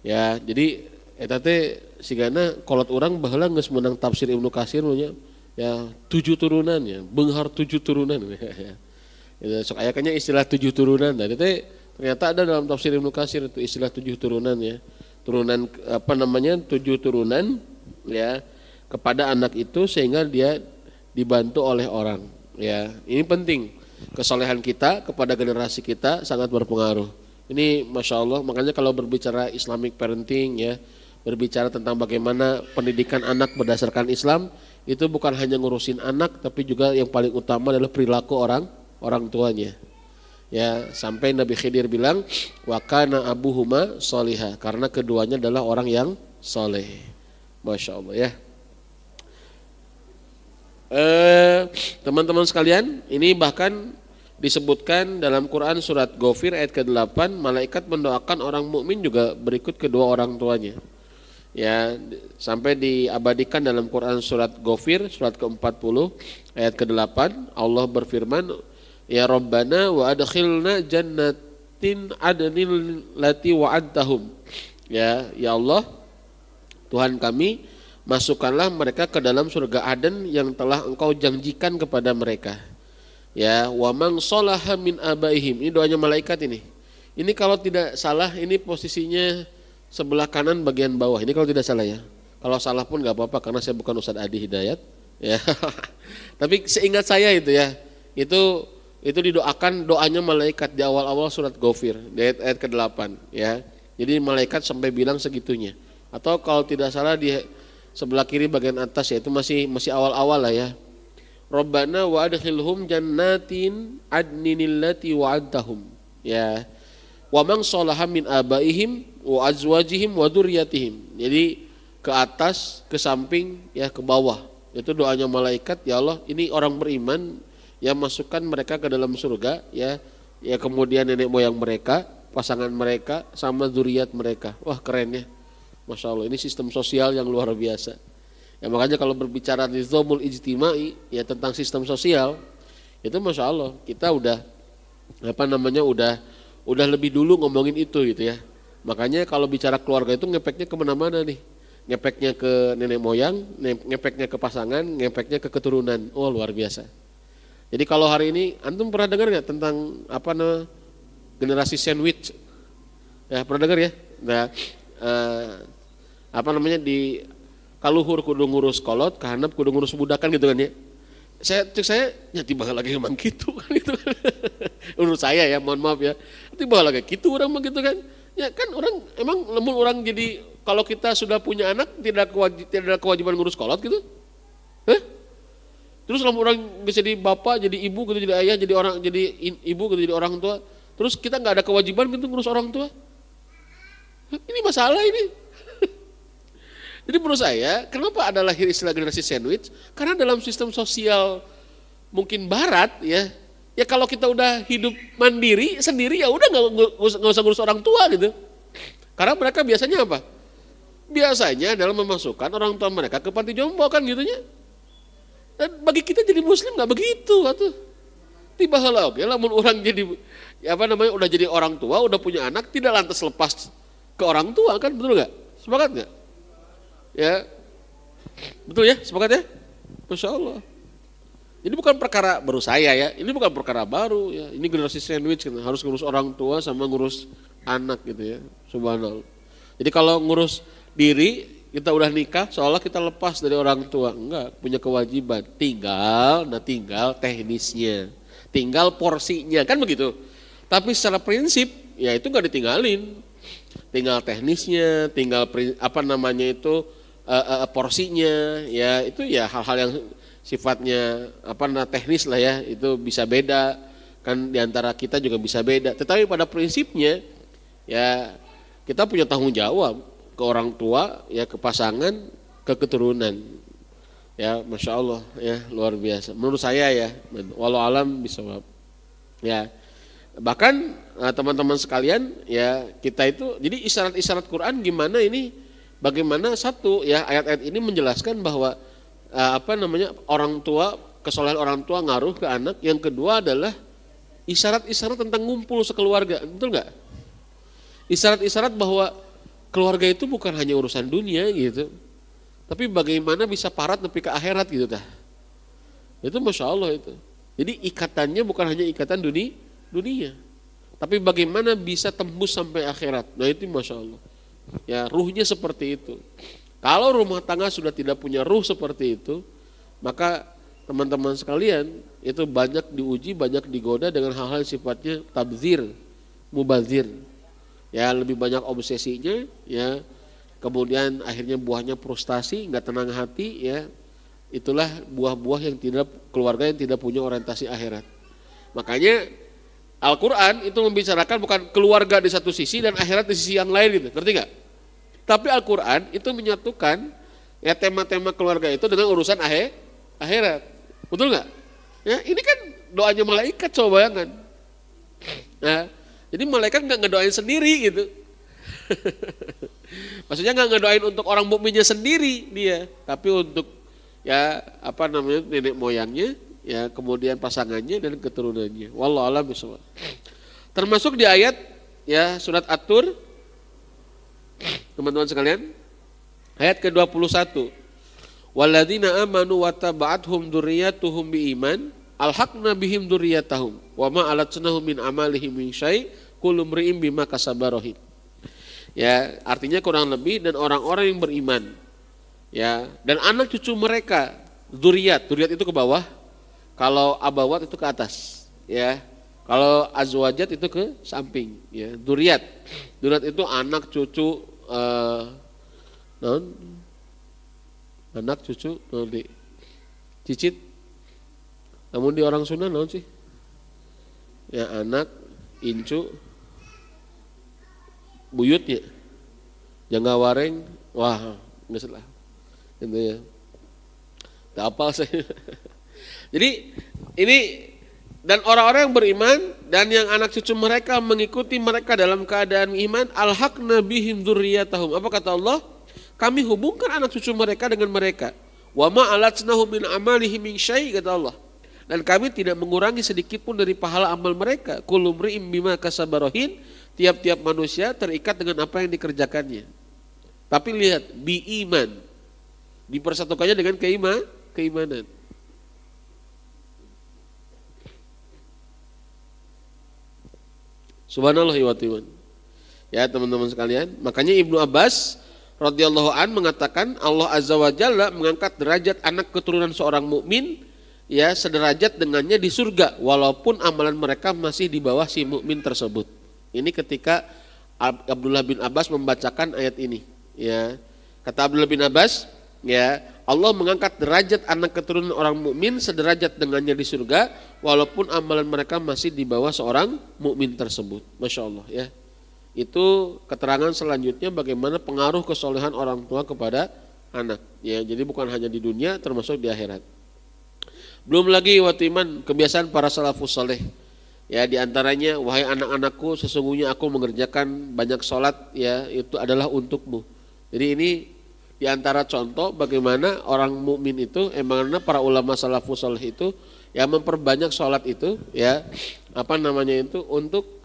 Ya, jadi eta teh sigana kolot urang baheula geus meunang tafsir Ibnu Katsir ya 7 turunan ya, beunghar 7 turunan ya. Sok aya kanya istilah 7 turunan. Tadi teh ternyata ada dalam tafsir Ibnu Katsir itu istilah 7 turunan ya. Turunan 7 turunan ya kepada anak itu sehingga dia dibantu oleh orang. Ya, ini penting. Kesolehan kita kepada generasi kita sangat berpengaruh. Ini Masya Allah, makanya kalau berbicara Islamic parenting ya, berbicara tentang bagaimana pendidikan anak berdasarkan Islam, itu bukan hanya ngurusin anak, tapi juga yang paling utama adalah perilaku orang tuanya. Ya, sampai Nabi Khidir bilang, wa kana abuhuma solihah, karena keduanya adalah orang yang soleh. Masya Allah ya. Teman-teman sekalian, ini bahkan disebutkan dalam Quran surat Ghafir ayat ke-8, malaikat mendoakan orang mukmin juga berikut kedua orang tuanya. Ya, sampai diabadikan dalam Quran surat Ghafir surat ke-40 ayat ke-8, Allah berfirman, ya Rabbana wa adkhilna jannatin adnil lati wa'adtahum. Ya Allah, Tuhan kami, masukkanlah mereka ke dalam surga Aden yang telah Engkau janjikan kepada mereka. Ya, wa man sholaha min abaihim. Ini doanya malaikat ini. Ini kalau tidak salah ini posisinya sebelah kanan bagian bawah. Ini kalau tidak salah ya. Kalau salah pun enggak apa-apa karena saya bukan Ustadz Adi Hidayat ya. Tapi seingat saya itu ya. Itu didoakan doanya malaikat di awal-awal surat Ghafir di ayat ke-8 ya. Jadi malaikat sampai bilang segitunya. Atau kalau tidak salah di sebelah kiri bagian atas ya, itu masih awal-awal lah ya. Rabbana wa adkhilhum jannatin adninil lati wa'adtahum. Ya. Wa man sholaha min abaihim wa azwajihim wa dzurriyyatihim. Jadi ke atas, ke samping, ya ke bawah. Itu doanya malaikat, ya Allah, ini orang beriman ya masukkan mereka ke dalam surga ya. Ya kemudian nenek moyang mereka, pasangan mereka sama zuriat mereka. Wah, keren ya. Masya Allah, ini sistem sosial yang luar biasa. Ya makanya kalau berbicara nizamul ijtimai ya tentang sistem sosial, itu Masya Allah kita udah lebih dulu ngomongin itu gitu ya. Makanya kalau bicara keluarga itu ngepeknya kemana-mana nih. Ngepeknya ke nenek moyang, ngepeknya ke pasangan, ngepeknya ke keturunan. Oh luar biasa. Jadi kalau hari ini antum pernah dengar nggak tentang generasi sandwich? Ya pernah dengar ya? Nah, di kaluhur kudu ngurus kolot, kahanap kudu ngurus budakan gitu kan ya. Saya tiba lagi emang gitu kan itu. Menurut saya ya, mohon maaf ya. Tiba lagi gitu orang begitu kan. Ya kan orang emang lemun orang jadi kalau kita sudah punya anak tidak ada kewajiban ngurus kolot gitu. Terus orang bisa jadi bapak, jadi ibu gitu, jadi ayah, jadi ibu gitu, jadi orang tua. Terus kita nggak ada kewajiban gitu ngurus orang tua. Ini masalah ini. Jadi menurut saya, kenapa ada lahir istilah generasi sandwich? Karena dalam sistem sosial mungkin barat ya kalau kita udah hidup mandiri sendiri ya udah nggak usah ngurus orang tua gitu. Karena mereka biasanya apa? Biasanya dalam memasukkan orang tua mereka ke panti jompo kan gitunya. Dan bagi kita jadi muslim nggak begitu atuh. Tiba heula oke, lamun orang jadi udah jadi orang tua, udah punya anak, tidak lantas lepas ke orang tua kan, betul nggak? Sepakat nggak? Ya, betul ya, sepakat ya? Masya Allah. Ini bukan perkara baru saya ya, ini bukan perkara baru ya. Ini generasi sandwich kan, harus ngurus orang tua sama ngurus anak gitu ya. Subhanallah. Jadi kalau ngurus diri, kita udah nikah, seolah kita lepas dari orang tua. Enggak, punya kewajiban. Tinggal teknisnya, tinggal porsinya, kan begitu. Tapi secara prinsip, ya itu nggak ditinggalin. Tinggal teknisnya, tinggal porsinya, ya itu ya hal-hal yang sifatnya teknis lah ya, itu bisa beda kan diantara kita juga bisa beda. Tetapi pada prinsipnya ya kita punya tanggung jawab ke orang tua, ya ke pasangan, ke keturunan. Ya Masya Allah ya luar biasa. Menurut saya ya, walau alam bisawab. Ya. Bahkan teman-teman sekalian ya kita itu jadi isyarat-isyarat Quran gimana ini bagaimana satu ya ayat-ayat ini menjelaskan bahwa orang tua kesolehan orang tua ngaruh ke anak. Yang kedua adalah isyarat-isyarat tentang ngumpul sekeluarga, betul nggak? Isyarat-isyarat bahwa keluarga itu bukan hanya urusan dunia gitu, tapi bagaimana bisa parat nepi ke akhirat gitu dah. Itu masya Allah itu. Jadi ikatannya bukan hanya ikatan dunia, tapi bagaimana bisa tembus sampai akhirat. Nah itu masya Allah. Ya ruhnya seperti itu. Kalau rumah tangga sudah tidak punya ruh seperti itu, maka teman-teman sekalian itu banyak diuji, banyak digoda dengan hal-hal yang sifatnya tabzir, mubazir. Ya lebih banyak obsesinya, ya kemudian akhirnya buahnya frustasi, nggak tenang hati, ya itulah buah-buah yang tidak keluarga yang tidak punya orientasi akhirat. Makanya Al-Quran itu membicarakan bukan keluarga di satu sisi dan akhirat di sisi yang lain gitu, ngerti nggak? Tapi Al-Quran itu menyatukan ya tema-tema keluarga itu dengan urusan akhirat, betul nggak? Ya ini kan doanya malaikat, coba bayangkan. Nah, jadi malaikat nggak ngedoain sendiri gitu. Maksudnya nggak ngedoain untuk orang mukminnya sendiri dia, tapi untuk ya nenek moyangnya, ya kemudian pasangannya dan keturunannya. Wallahu a'lam bishawab. Termasuk di ayat ya surat At-Tur, teman-teman sekalian, ayat ke-21. Walladzina amanu wattaba'athum dzurriyyatuhum biiman alhaqna bihim dzurriyyatahum wa ma alatnahum min amalihim min syai' kullu mri'in bima kasaba rahin. Ya, artinya kurang lebih dan orang-orang yang beriman. Ya, dan anak cucu mereka, dzurriyyat itu ke bawah. Kalau abawat itu ke atas, ya. Kalau azwajat itu ke samping, ya. Dzurriyyat itu anak cucu anak cucu nanti cicit. Namun di orang Sunda naon sih? Ya anak, incu, buyut ya. Jangga wareng, wah, geus lah. Gitu ya. Tak apal saya. Jadi ini dan orang-orang yang beriman dan yang anak cucu mereka mengikuti mereka dalam keadaan iman, alhaqna bihim dzurriyyatahum. Apa kata Allah? Kami hubungkan anak cucu mereka dengan mereka. Wa ma alatnahum min amalihim min syai' kata Allah. Dan kami tidak mengurangi sedikit pun dari pahala amal mereka. Kullu mri'in bima kasaba rahin. Tiap-tiap manusia terikat dengan apa yang dikerjakannya. Tapi lihat, bi iman. Dipersatukannya dengan keimanan. Subhanallah wa ta'ala. Ya teman-teman sekalian, makanya Ibnu Abbas radhiyallahu an mengatakan Allah azza wa jalla mengangkat derajat anak keturunan seorang mukmin ya sederajat dengannya di surga walaupun amalan mereka masih di bawah si mukmin tersebut. Ini ketika Abdullah bin Abbas membacakan ayat ini, ya. Kata Abdullah bin Abbas, ya, Allah mengangkat derajat anak keturunan orang mukmin sederajat dengannya di surga walaupun amalan mereka masih di bawah seorang mukmin tersebut. Masya Allah, ya. Itu keterangan selanjutnya bagaimana pengaruh kesolehan orang tua kepada anak. Ya, jadi bukan hanya di dunia termasuk di akhirat. Belum lagi waktu iman kebiasaan para salafus saleh. Ya, di antaranya wahai anak-anakku sesungguhnya aku mengerjakan banyak sholat ya itu adalah untukmu. Jadi ini di antara contoh bagaimana orang mukmin itu emangnya para ulama salafus saleh itu ya memperbanyak sholat itu ya untuk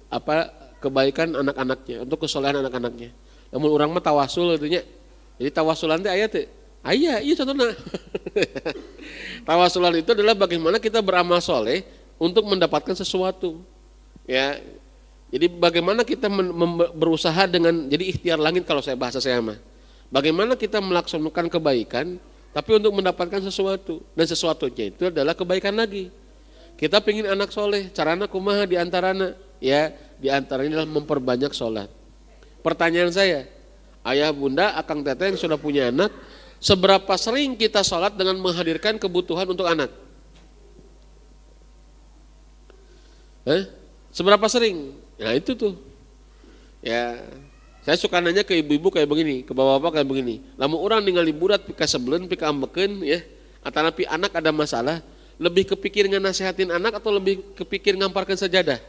kebaikan anak-anaknya, untuk kesolehan anak-anaknya. Namun orang mah tawasul itunya. Jadi tawasulan teh aya teh. Aya, iya contohna. Tawasulan itu adalah bagaimana kita beramal soleh untuk mendapatkan sesuatu. Ya. Jadi bagaimana kita berusaha dengan jadi ikhtiar langit kalau saya bahasa saya mah. Bagaimana kita melaksanakan kebaikan tapi untuk mendapatkan sesuatu dan sesuatunya itu adalah kebaikan lagi. Kita pengin anak soleh, carana kumaha di antarana ya di antaranya adalah memperbanyak sholat. Pertanyaan saya, ayah bunda, akang teteh yang sudah punya anak, seberapa sering kita sholat dengan menghadirkan kebutuhan untuk anak? Seberapa sering? Nah itu tuh. Ya, saya suka nanya ke ibu-ibu kayak begini, ke bapak-bapak kayak begini. Lamun orang ningali burat pika sebelen, pika ambekeun ya, atanapi anak ada masalah, Lebih kepikir nasihatin anak atau lebih kepikir ngamparkan sajadah?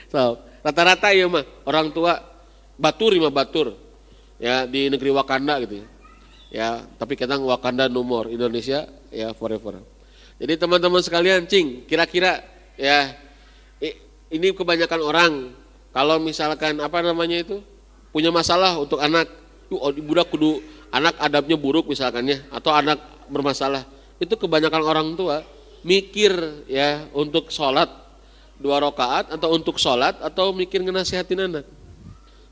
So, rata-rata ya mah orang tua batur ya di negeri Wakanda gitu ya, tapi kadang Wakanda no more, Indonesia ya forever. Jadi teman-teman sekalian, kira-kira ya ini kebanyakan orang kalau misalkan punya masalah untuk anak, budak kudu anak adabnya buruk misalkan ya, atau anak bermasalah, itu kebanyakan orang tua mikir ya untuk sholat 2 rakaat atau untuk sholat atau mikir ngenasihatin anak.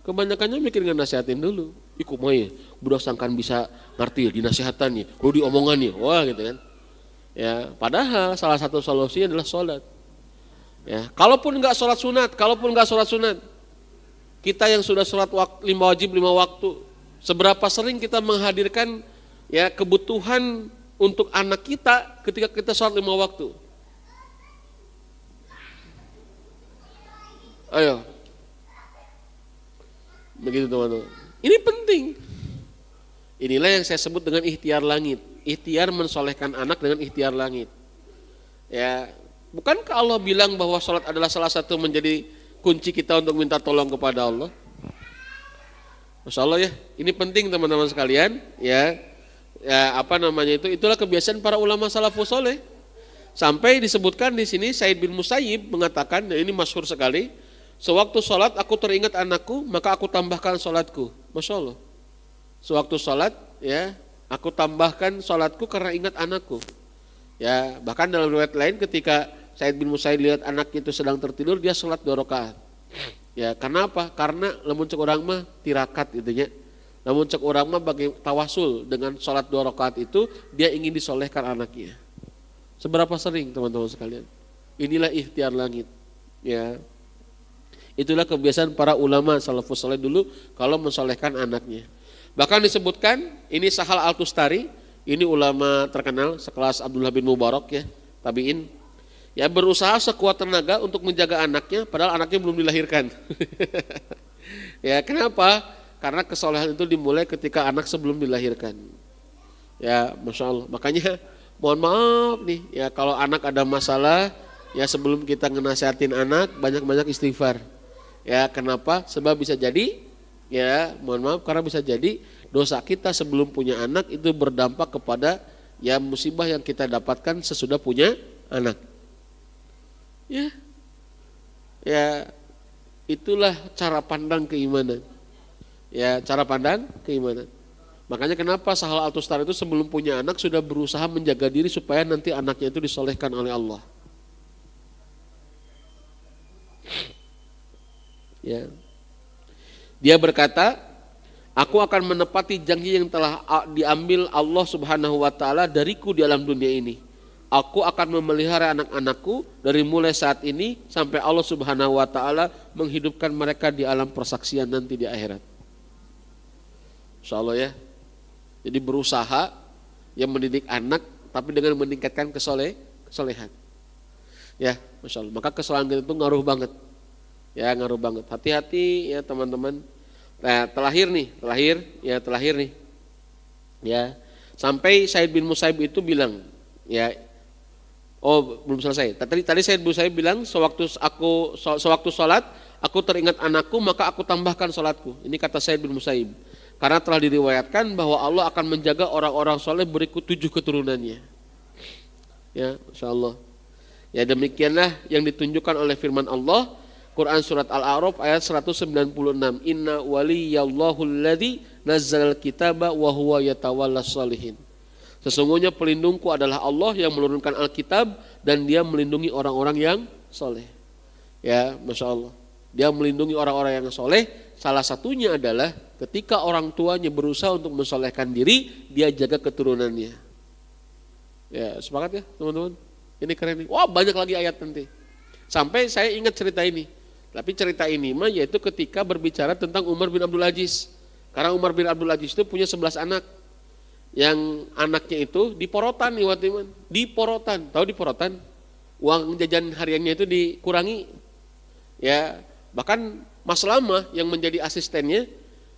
Kebanyakannya mikir ngenasihatin dulu. Iku mah ya, budak sangkan bisa ngerti ya dinasihatan ya, kudu diomongan ya, wah gitu kan. Ya, padahal salah satu solusinya adalah sholat. Ya, kalaupun enggak sholat sunat, kita yang sudah sholat 5 wajib 5 waktu, seberapa sering kita menghadirkan ya kebutuhan untuk anak kita ketika kita sholat 5 waktu? Ayo, begitu teman-teman. Ini penting. Inilah yang saya sebut dengan ikhtiar langit. Ikhtiar mensolehkan anak dengan ikhtiar langit. Ya, bukankah Allah bilang bahwa sholat adalah salah satu menjadi kunci kita untuk minta tolong kepada Allah? Masya Allah ya, ini penting teman-teman sekalian. Ya, itulah kebiasaan para ulama salafus soleh. Sampai disebutkan di sini Said bin Musayyib mengatakan, dan ini masyhur sekali, sewaktu sholat aku teringat anakku, maka aku tambahkan sholatku. Masya Allah. Sewaktu sholat, ya, aku tambahkan sholatku karena ingat anakku. Ya, bahkan dalam riwayat lain ketika Said bin Musayyib lihat anaknya itu sedang tertidur, dia sholat 2 rakaat. Ya, kenapa? Karena lamun cek orang mah tirakat gitu ya. Lamun cek orang mah bagi tawasul dengan sholat 2 rakaat itu, dia ingin disolehkan anaknya. Seberapa sering teman-teman sekalian? Inilah ikhtiar langit. Ya. Itulah kebiasaan para ulama salafus saleh dulu kalau mensolehkan anaknya. Bahkan disebutkan, ini Sahal Al-Tustari, ini ulama terkenal sekelas Abdullah bin Mubarak ya, tabi'in. Ya, berusaha sekuat tenaga untuk menjaga anaknya padahal anaknya belum dilahirkan. Ya, kenapa? Karena kesolehan itu dimulai ketika anak sebelum dilahirkan. Ya, Masya Allah. Makanya mohon maaf nih, ya kalau anak ada masalah, ya sebelum kita ngenasihatin anak, banyak-banyak istighfar. Ya, kenapa? Sebab bisa jadi, ya mohon maaf, karena bisa jadi dosa kita sebelum punya anak itu berdampak kepada ya musibah yang kita dapatkan sesudah punya anak. Ya, itulah cara pandang keimanan. Ya, cara pandang keimanan. Makanya kenapa Sahal Al-Tustari itu sebelum punya anak sudah berusaha menjaga diri supaya nanti anaknya itu disolehkan oleh Allah. Ya. Dia berkata, aku akan menepati janji yang telah diambil Allah Subhanahu wa taala dariku di alam dunia ini. Aku akan memelihara anak-anakku dari mulai saat ini sampai Allah Subhanahu wa taala menghidupkan mereka di alam persaksian nanti di akhirat. Insyaallah ya. Jadi berusaha yang mendidik anak tapi dengan meningkatkan kesolehan. Ya, Masya Allah. Maka kesolehan itu ngaruh banget. Ya, ngaruh banget. Hati-hati ya teman-teman. Nah, terakhir nih. Ya. Sampai Said bin Musayyib itu bilang, ya. Oh, belum selesai. Tadi Said bin Musayyib bilang sewaktu sholat aku teringat anakku maka aku tambahkan sholatku. Ini kata Said bin Musayyib. Karena telah diriwayatkan bahwa Allah akan menjaga orang-orang soleh berikut 7 keturunannya. Ya, Masya Allah. Ya, demikianlah yang ditunjukkan oleh firman Allah Quran surat Al-A'raf ayat 196. Inna waliyallahu alladzi nazzalal kitaba wa huwa yatawallas sholihin. Sesungguhnya pelindungku adalah Allah yang menurunkan Alkitab dan dia melindungi orang-orang yang soleh. Ya, Masya Allah. Dia melindungi orang-orang yang soleh. Salah satunya adalah ketika orang tuanya berusaha untuk mensolehkan diri, dia jaga keturunannya. Ya, sepakat ya teman-teman? Ini keren nih. Wah, banyak lagi ayat nanti. Sampai saya ingat cerita ini. Tapi cerita ini mah yaitu ketika berbicara tentang Umar bin Abdul Aziz. Karena Umar bin Abdul Aziz itu punya 11 anak. Yang anaknya itu diporotan nih waktu itu. Diporotan, tahu diporotan? Uang jajan hariannya itu dikurangi. Ya, bahkan Mas Lama yang menjadi asistennya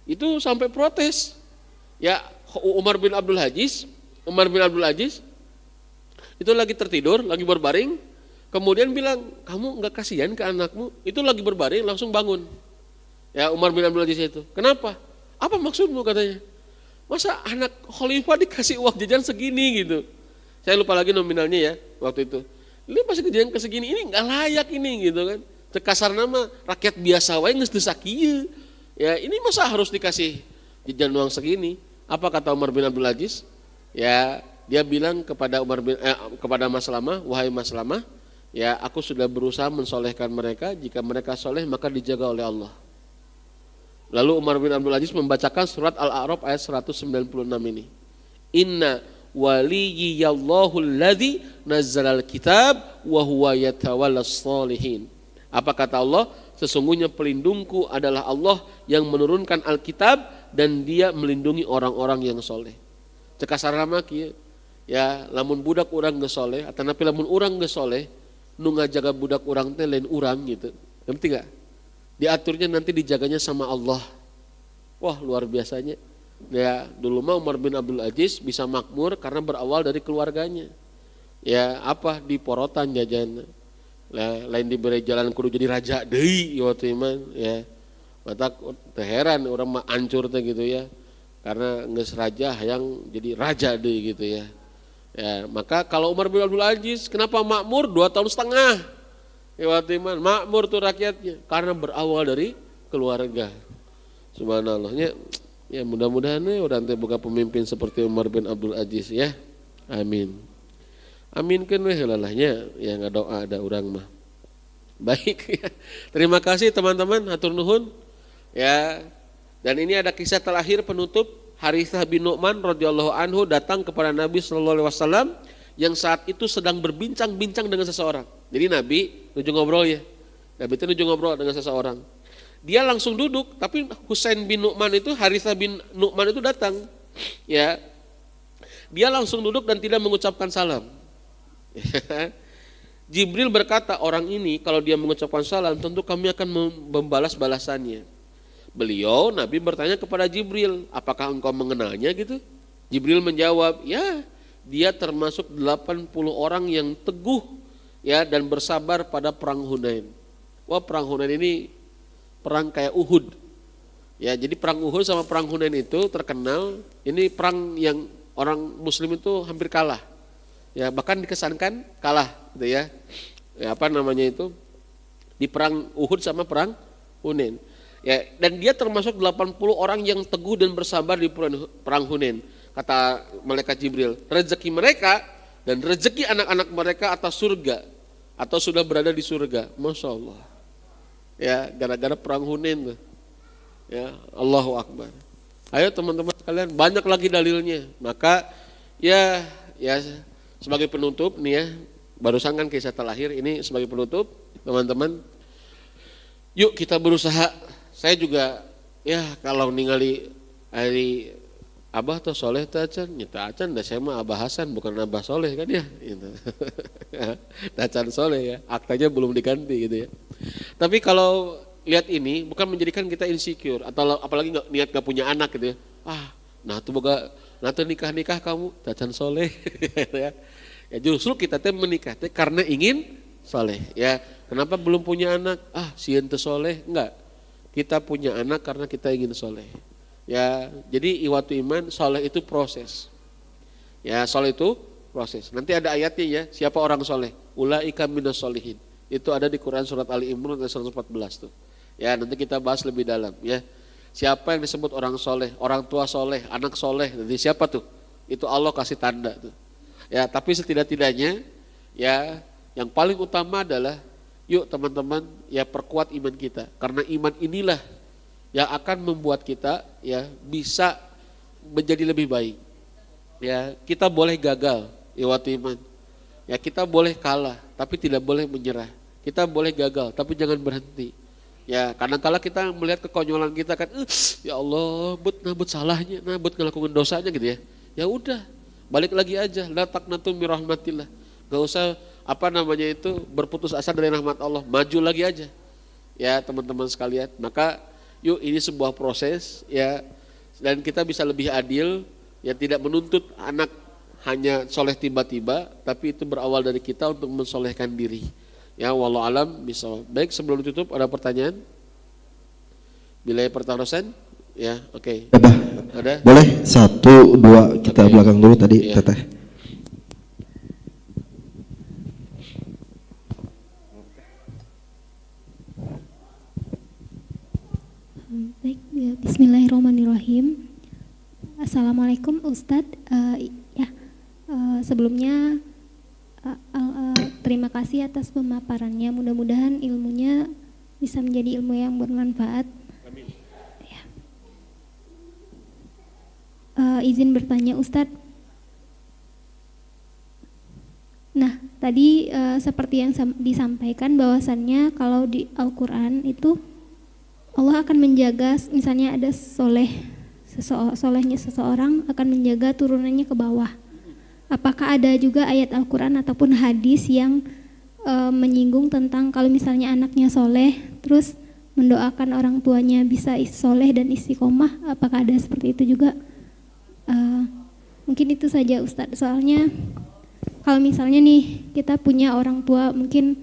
itu sampai protes. Ya, Umar bin Abdul Aziz itu lagi tertidur, lagi berbaring, kemudian bilang, kamu enggak kasihan ke anakmu? Itu lagi berbaring langsung bangun. Ya Umar bin Abdul Aziz itu. Kenapa? Apa maksudmu katanya? Masa anak khalifah dikasih uang jajan segini gitu. Saya lupa lagi nominalnya ya waktu itu. Ini pasti kejadian ke segini, ini enggak layak ini gitu kan. Tekasar nama rakyat biasa wae geus teu sakieu. Ya ini masa harus dikasih jajan uang segini? Apa kata Umar bin Abdul Aziz? Ya dia bilang kepada kepada Mas Lamah, wahai Mas Lamah, ya aku sudah berusaha mensolehkan mereka, jika mereka soleh maka dijaga oleh Allah. Lalu Umar bin Abdul Aziz membacakan surat Al-A'raf ayat 196 ini. Inna waliyallahu alladzi nazzalal kitab wa huwa yatawallas sholihin. Apa kata Allah? Sesungguhnya pelindungku adalah Allah yang menurunkan Alkitab dan dia melindungi orang-orang yang soleh. Cekasar nama kieu. Ya, lamun budak urang geus soleh, atanapi lamun urang geus soleh, nu ngajaga budak urang teh lain urang gitu. Ngerti enggak? Diaturnya nanti dijaganya sama Allah. Wah, luar biasanya. Ya, dulu mah Umar bin Abdul Aziz bisa makmur karena berawal dari keluarganya. Ya, apa di porotan jajan. Lain diberi jalan kudu jadi raja deui waktu iman ya. Mata teu heran urang mah ancur teh gitu ya. Karena geus raja hayang jadi raja deui gitu ya. Ya, maka kalau Umar bin Abdul Aziz kenapa makmur 2 tahun setengah? Ya waktu iman makmur tuh rakyatnya karena berawal dari keluarga. Subhanallah. Ya mudah-mudahan orang teh boga pemimpin seperti Umar bin Abdul Aziz ya. Amin. Aminkeun we heulahnya ya ngadoa ada urang mah. Baik ya. Terima kasih teman-teman, hatur nuhun. Ya. Dan ini ada kisah terakhir penutup. Harithah bin Nu'man radhiyallahu anhu datang kepada Nabi sallallahu alaihi wasallam yang saat itu sedang berbincang-bincang dengan seseorang. Jadi Nabi nuju ngobrol ya. Nabi itu nuju ngobrol dengan seseorang. Dia langsung duduk, tapi Husain bin Nu'man itu, Harithah bin Nu'man itu datang. Ya. Dia langsung duduk dan tidak mengucapkan salam. Jibril berkata, orang ini kalau dia mengucapkan salam tentu kami akan membalas balasannya. Beliau, Nabi bertanya kepada Jibril, apakah engkau mengenalnya gitu? Jibril menjawab, ya dia termasuk 80 orang yang teguh ya dan bersabar pada perang Hunain. Wah, perang Hunain ini perang kayak Uhud. Ya, jadi perang Uhud sama perang Hunain itu terkenal, ini perang yang orang muslim itu hampir kalah. Ya, bahkan dikesankan kalah gitu ya. Ya, apa namanya itu? Di perang Uhud sama perang Hunain. Ya, dan dia termasuk 80 orang yang teguh dan bersabar di perang Hunain. Kata malaikat Jibril, rezeki mereka dan rezeki anak-anak mereka atas surga atau sudah berada di surga. Masya Allah. Ya, gara-gara perang Hunain tuh. Ya, Allahu Akbar. Ayo teman-teman sekalian, banyak lagi dalilnya. Maka ya sebagai penutup nih ya, barusan kan kisah terakhir ini sebagai penutup, teman-teman. Yuk kita berusaha. Saya juga ya kalau ningali hari Abah tuh soleh tuh acan, nyata acan dah saya mah Abah Hasan bukan Abah Soleh kan ya, gitu. Acan soleh ya, aktanya belum diganti gitu ya. Tapi kalau lihat ini bukan menjadikan kita insecure atau apalagi niat gak punya anak gitu ya. Nah tuh boga, nah tuh nikah kamu, acan soleh, ya. Ya justru kita teh menikah teh karena ingin soleh ya. Kenapa belum punya anak? Sieun teu soleh, enggak. Kita punya anak karena kita ingin soleh. Ya, jadi iwatu iman soleh itu proses. Ya, soleh itu proses. Nanti ada ayatnya ya, siapa orang soleh? Ulaika minas solihin. Itu ada di Quran surat Ali Imran ayat 114 tuh. Ya, nanti kita bahas lebih dalam ya. Siapa yang disebut orang soleh, orang tua soleh, anak soleh, nanti siapa tuh? Itu Allah kasih tanda tuh. Ya, tapi setidak-tidaknya ya yang paling utama adalah yuk teman-teman ya perkuat iman kita, karena iman inilah yang akan membuat kita ya bisa menjadi lebih baik. Ya, kita boleh gagal waktu iman. Ya, kita boleh kalah tapi tidak boleh menyerah. Kita boleh gagal tapi jangan berhenti. Ya, kadang-kala kita melihat kekonyolan kita kan, ya Allah, but salahnya, but ngelakuin dosanya gitu ya. Ya udah, balik lagi aja, la taqnatu min rahmatillah. Gak usah berputus asa dari rahmat Allah, maju lagi aja. Ya teman-teman sekalian, maka yuk ini sebuah proses ya, dan kita bisa lebih adil, ya tidak menuntut anak hanya soleh tiba-tiba, tapi itu berawal dari kita untuk mensolehkan diri. Ya, wallahu alam bisa. Baik, sebelum ditutup ada pertanyaan? Bila pertarusan? Ya, oke. Ada? Boleh 1, 2 kita belakang dulu tadi, Iya. Teteh. Baik, ya, bismillahirrahmanirrahim. Assalamualaikum Ustadz. Sebelumnya terima kasih atas pemaparannya. Mudah-mudahan ilmunya bisa menjadi ilmu yang bermanfaat. Amin. Ya. Izin bertanya Ustadz. Nah, tadi seperti yang disampaikan bahwasannya kalau di Al-Quran itu Allah akan menjaga, misalnya ada solehnya seseorang akan menjaga turunannya ke bawah. Apakah ada juga ayat Al-Quran ataupun hadis yang menyinggung tentang kalau misalnya anaknya soleh, terus mendoakan orang tuanya bisa soleh dan istiqomah, apakah ada seperti itu juga? Mungkin itu saja Ustadz, soalnya kalau misalnya nih kita punya orang tua mungkin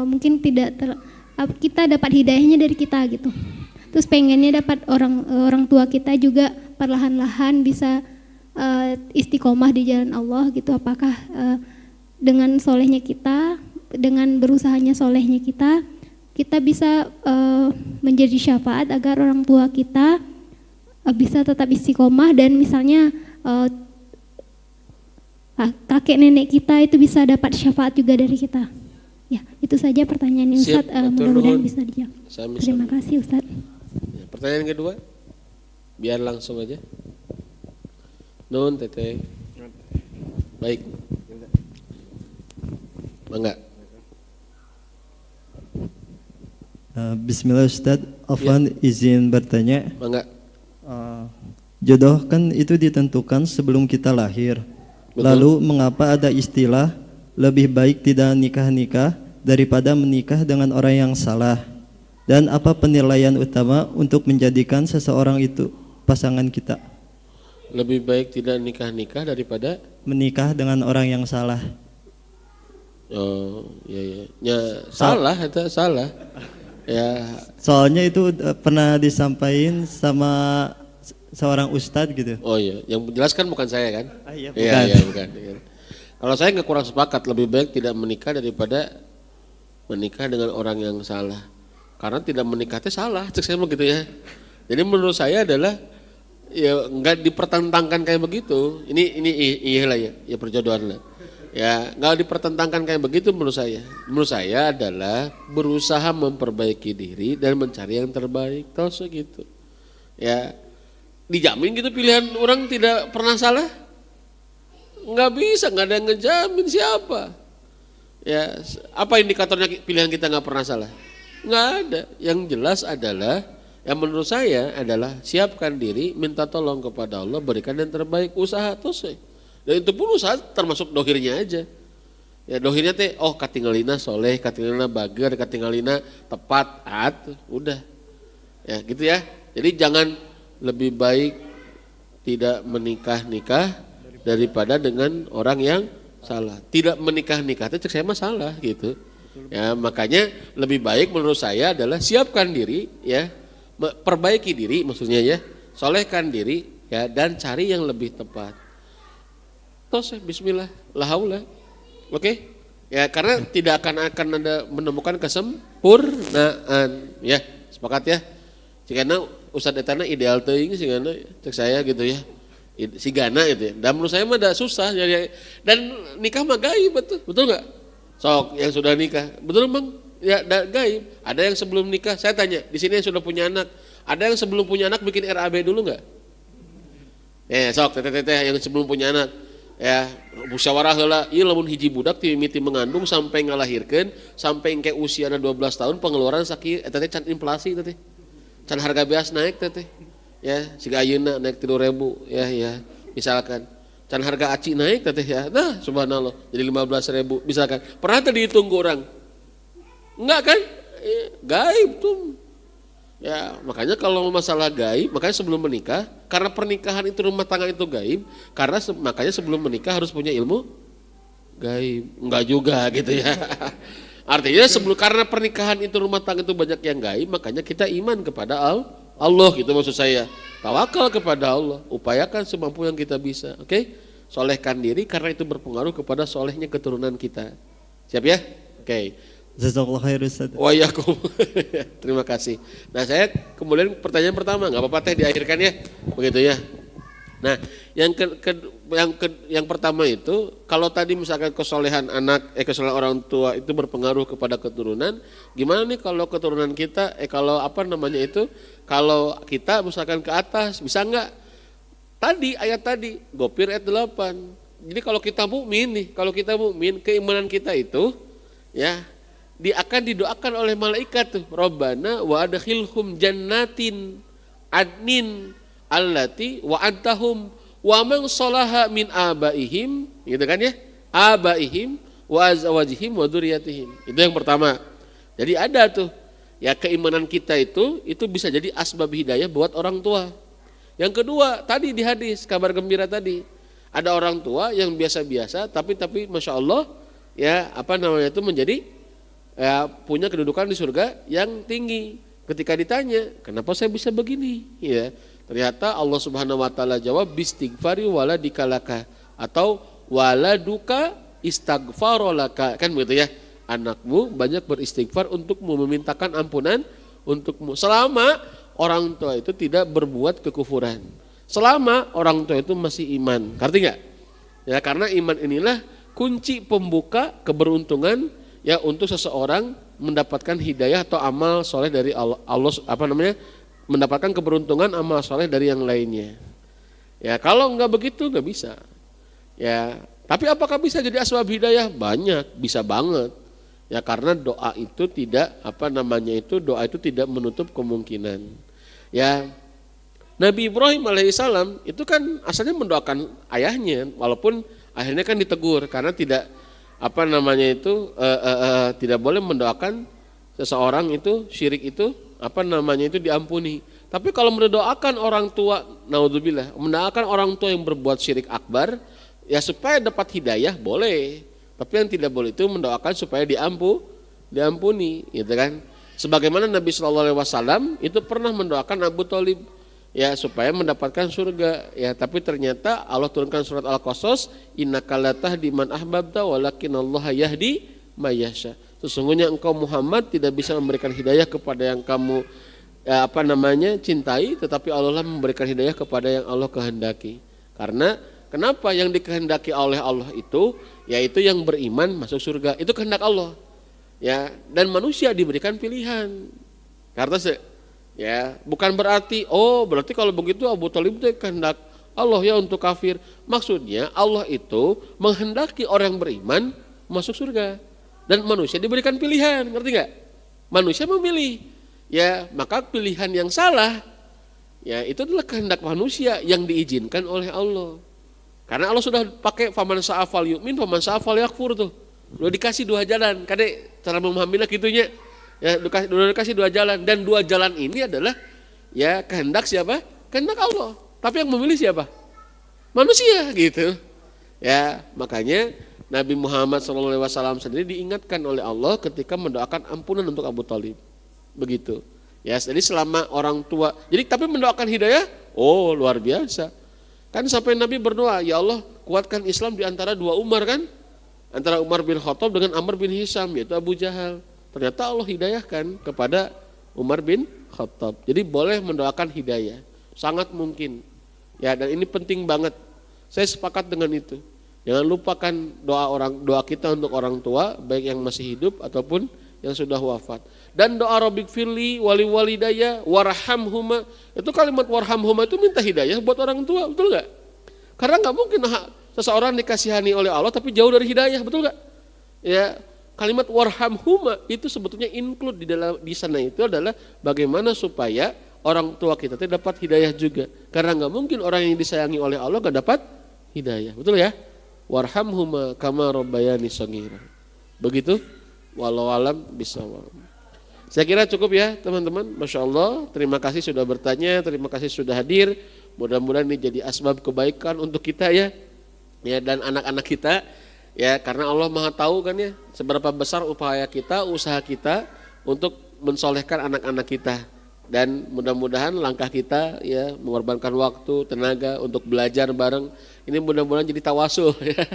mungkin kita dapat hidayahnya dari kita gitu. Terus pengennya dapat orang tua kita juga perlahan-lahan bisa istiqomah di jalan Allah gitu. Apakah dengan solehnya kita, dengan berusahanya solehnya kita bisa menjadi syafaat agar orang tua kita bisa tetap istiqomah dan misalnya kakek nenek kita itu bisa dapat syafaat juga dari kita. Ya, itu saja pertanyaannya Ustadz, mudah-mudahan bisa dijawab. Terima kasih Ustadz. Ya, pertanyaan kedua, biar langsung aja. Nun, Teteh. Baik. Mangga. Bismillah Ustadz, Afwan izin bertanya. Mangga. Jodoh kan itu ditentukan sebelum kita lahir. Betul. Lalu mengapa ada istilah lebih baik tidak nikah-nikah daripada menikah dengan orang yang salah? Dan apa penilaian utama untuk menjadikan seseorang itu pasangan kita? Lebih baik tidak nikah-nikah daripada Menikah dengan orang yang salah. oh, ya. Ya, salah itu salah. Ya, Soalnya itu pernah disampaikan sama seorang ustadz gitu. oh iya, yang menjelaskan bukan saya kan? Iya, Iya, bukan. Kalau saya nggak kurang sepakat, lebih baik tidak menikah daripada menikah dengan orang yang salah. Karena tidak menikah itu salah, cek saya begitu ya. Jadi menurut saya adalah ya nggak dipertentangkan kayak begitu. Ini iya lah ya perjodohan lah. Ya nggak dipertentangkan kayak begitu menurut saya. Menurut saya adalah berusaha memperbaiki diri dan mencari yang terbaik. Terus gitu. Ya dijamin gitu pilihan orang tidak pernah salah? Nggak bisa, nggak ada yang ngejamin siapa. Ya apa indikatornya pilihan kita nggak pernah salah? Nggak ada. Yang jelas adalah yang menurut saya adalah siapkan diri, minta tolong kepada Allah, berikan yang terbaik, usaha terus. Dan itu pun usaha termasuk dohirnya aja. Ya dohirnya teh, oh katingalina soleh, katingalina bager, katingalina tepat, udah. Ya gitu ya. Jadi jangan lebih baik tidak menikah-nikah daripada dengan orang yang salah. Tidak menikah-nikah itu cek saya masalah gitu. Ya makanya lebih baik menurut saya adalah siapkan diri ya, perbaiki diri maksudnya ya, solehkan diri ya dan cari yang lebih tepat. Terus bismillah, la haula. Oke? Ya karena tidak akan ada menemukan kesempurnaan ya. Sepakat ya? Karena Ustadz etana ideal teuing sigana cek saya gitu ya. Sigana gitu ya. Dan menurut saya mah ada susah dan nikah mah gaib betul enggak? Sok yang sudah nikah, betul Bang? Ya gaib. Ada yang sebelum nikah, saya tanya, di sini yang sudah punya anak, ada yang sebelum punya anak bikin RAB dulu enggak? Sok teteh yang sebelum punya anak. Ya, musyawarah heula, ieu lamun hiji budak ti mimiti mengandung sampai ngalahirkeun, sampai engke usiana 12 tahun pengeluaran sakieu eta teh can inflasi teh. Can harga beas naik teh. Ya, siga ayeuna naik 3.000 ya misalkan. Can harga aci naik teh ya. Nah, subhanallah jadi 15.000 misalkan. Pernah teh dihitung ke orang? Enggak kan? Gaib tuh. Ya, makanya kalau masalah gaib, makanya sebelum menikah Karena pernikahan itu rumah tangga itu gaib, karena makanya sebelum menikah harus punya ilmu gaib. Enggak juga gitu ya. Artinya karena pernikahan itu rumah tangga itu banyak yang gaib, makanya kita iman kepada Allah gitu maksud saya. Tawakal kepada Allah, upayakan semampu yang kita bisa. Oke? Solehkan diri karena itu berpengaruh kepada solehnya keturunan kita. Siap ya? Oke. Jazakallah khair Ustaz. Wa'alaikum. Terima kasih. Nah saya kemudian pertanyaan pertama, nggak apa-apa teh diakhirkan ya, begitu ya. Nah yang pertama itu, kalau tadi misalkan kesolehan kesolehan orang tua itu berpengaruh kepada keturunan, gimana nih kalau keturunan kita, kalau kita misalkan ke atas, bisa nggak? Tadi ayat tadi, Ghafir ayat 8. Jadi kalau kita mukmin, keimanan kita itu, ya. Akan didoakan oleh malaikat tuh, Rabbana wa adkhilhum jannatin adnin allati wa'adtahum wa man salaha min abaihim, gitu kan ya? Abaihim wa azwajihim wa dzurriyyatihim. Itu yang pertama. Jadi ada tuh, ya keimanan kita itu bisa jadi asbab hidayah buat orang tua. Yang kedua, tadi di hadis kabar gembira tadi, ada orang tua yang biasa-biasa tapi Masya Allah ya itu menjadi punya kedudukan di surga yang tinggi. Ketika ditanya, kenapa saya bisa begini? Ya, ternyata Allah Subhanahu wa taala jawab bistighfari waladikalaka atau waladuka istaghfarolaka. Kan begitu ya. Anakmu banyak beristighfar untukmu, memintakan ampunan untukmu. Selama orang tua itu tidak berbuat kekufuran. Selama orang tua itu masih iman. Ngerti enggak? Ya, karena iman inilah kunci pembuka keberuntungan ya untuk seseorang mendapatkan hidayah atau amal soleh dari Allah mendapatkan keberuntungan amal soleh dari yang lainnya. Ya kalau enggak begitu enggak bisa. Ya tapi apakah bisa jadi asbab hidayah? Banyak, bisa banget. Ya karena doa itu doa itu tidak menutup kemungkinan. Ya Nabi Ibrahim alaihissalam itu kan asalnya mendoakan ayahnya, walaupun akhirnya kan ditegur karena tidak tidak boleh mendoakan seseorang itu syirik itu diampuni. Tapi kalau mendoakan orang tua, naudzubillah, mendoakan orang tua yang berbuat syirik akbar, ya supaya dapat hidayah boleh. Tapi yang tidak boleh itu mendoakan supaya diampuni, gitu kan? Sebagaimana Nabi SAW itu pernah mendoakan Abu Thalib, ya supaya mendapatkan surga, ya tapi ternyata Allah turunkan surat Al-Qasas, innaka la tahdi man ahbabta walakinallaha yahdi may yasha. Sesungguhnya engkau Muhammad tidak bisa memberikan hidayah kepada yang kamu cintai, tetapi Allah lah memberikan hidayah kepada yang Allah kehendaki. Karena kenapa yang dikehendaki oleh Allah itu yaitu yang beriman masuk surga, itu kehendak Allah. Ya, dan manusia diberikan pilihan. Karena ya, bukan berarti berarti kalau begitu Abu Thalib itu kehendak Allah ya untuk kafir. Maksudnya Allah itu menghendaki orang beriman masuk surga dan manusia diberikan pilihan, ngerti enggak? Manusia memilih. Ya, maka pilihan yang salah ya itu adalah kehendak manusia yang diizinkan oleh Allah. Karena Allah sudah pakai faman sa'afal yu'min faman sa'afal yakfur tuh. Udah dikasih dua jalan. Kadek cara memahaminya gitunya. Ya, udah dikasih dua jalan dan dua jalan ini adalah ya kehendak siapa? Kehendak Allah. Tapi yang memilih siapa? Manusia gitu. Ya, makanya Nabi Muhammad SAW sendiri diingatkan oleh Allah ketika mendoakan ampunan untuk Abu Thalib. Begitu. Ya, jadi selama orang tua. Jadi tapi mendoakan hidayah, luar biasa. Kan sampai Nabi berdoa, ya Allah kuatkan Islam di antara dua Umar kan? Antara Umar bin Khattab dengan Amr bin Hisham, yaitu Abu Jahal. Ternyata Allah hidayahkan kepada Umar bin Khattab. Jadi boleh mendoakan hidayah, sangat mungkin. Ya, dan ini penting banget. Saya sepakat dengan itu. Jangan lupakan doa kita untuk orang tua, baik yang masih hidup ataupun yang sudah wafat. Dan doa Rabbik firli wali walidayya warhamhuma, itu kalimat warhamhuma itu minta hidayah buat orang tua, betul enggak? Karena enggak mungkin seseorang dikasihani oleh Allah tapi jauh dari hidayah, betul enggak? Ya, kalimat warhamhuma itu sebetulnya include di sana itu adalah bagaimana supaya orang tua kita dapat hidayah juga. Karena enggak mungkin orang yang disayangi oleh Allah enggak dapat hidayah, betul ya? Warhamhuma kama rabbayani shaghira. Begitu, wallahu alam bisawab. Saya kira cukup ya teman-teman. Masya Allah, terima kasih sudah bertanya, terima kasih sudah hadir. Mudah-mudahan ini jadi asbab kebaikan untuk kita ya dan anak-anak kita ya, karena Allah Maha tahu kan ya seberapa besar upaya kita, usaha kita untuk mensolehkan anak-anak kita. Dan mudah-mudahan langkah kita ya mengorbankan waktu, tenaga untuk belajar bareng. Ini mudah-mudahan jadi tawasul ya.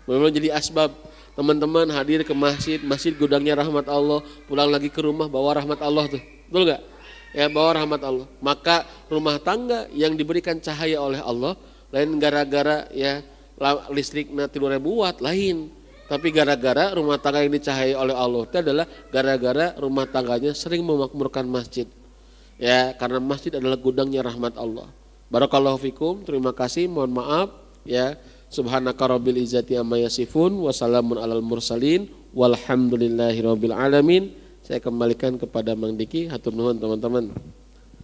Mudah-mudahan jadi asbab. Teman-teman hadir ke masjid, masjid gudangnya rahmat Allah, pulang lagi ke rumah bawa rahmat Allah tuh. Betul enggak? Ya bawa rahmat Allah. Maka rumah tangga yang diberikan cahaya oleh Allah lain gara-gara ya listriknya 3.000 watt lain. Tapi gara-gara rumah tangga yang dicahayai oleh Allah itu adalah gara-gara rumah tangganya sering memakmurkan masjid. Ya, karena masjid adalah gudangnya rahmat Allah. Barakallahu fikum, terima kasih, mohon maaf ya. Subhanaka rabbil izzati amma yasifun wa salamun alal mursalin walhamdulillahi rabbil alamin. Saya kembalikan kepada Mang Diki, hatur nuhun teman-teman.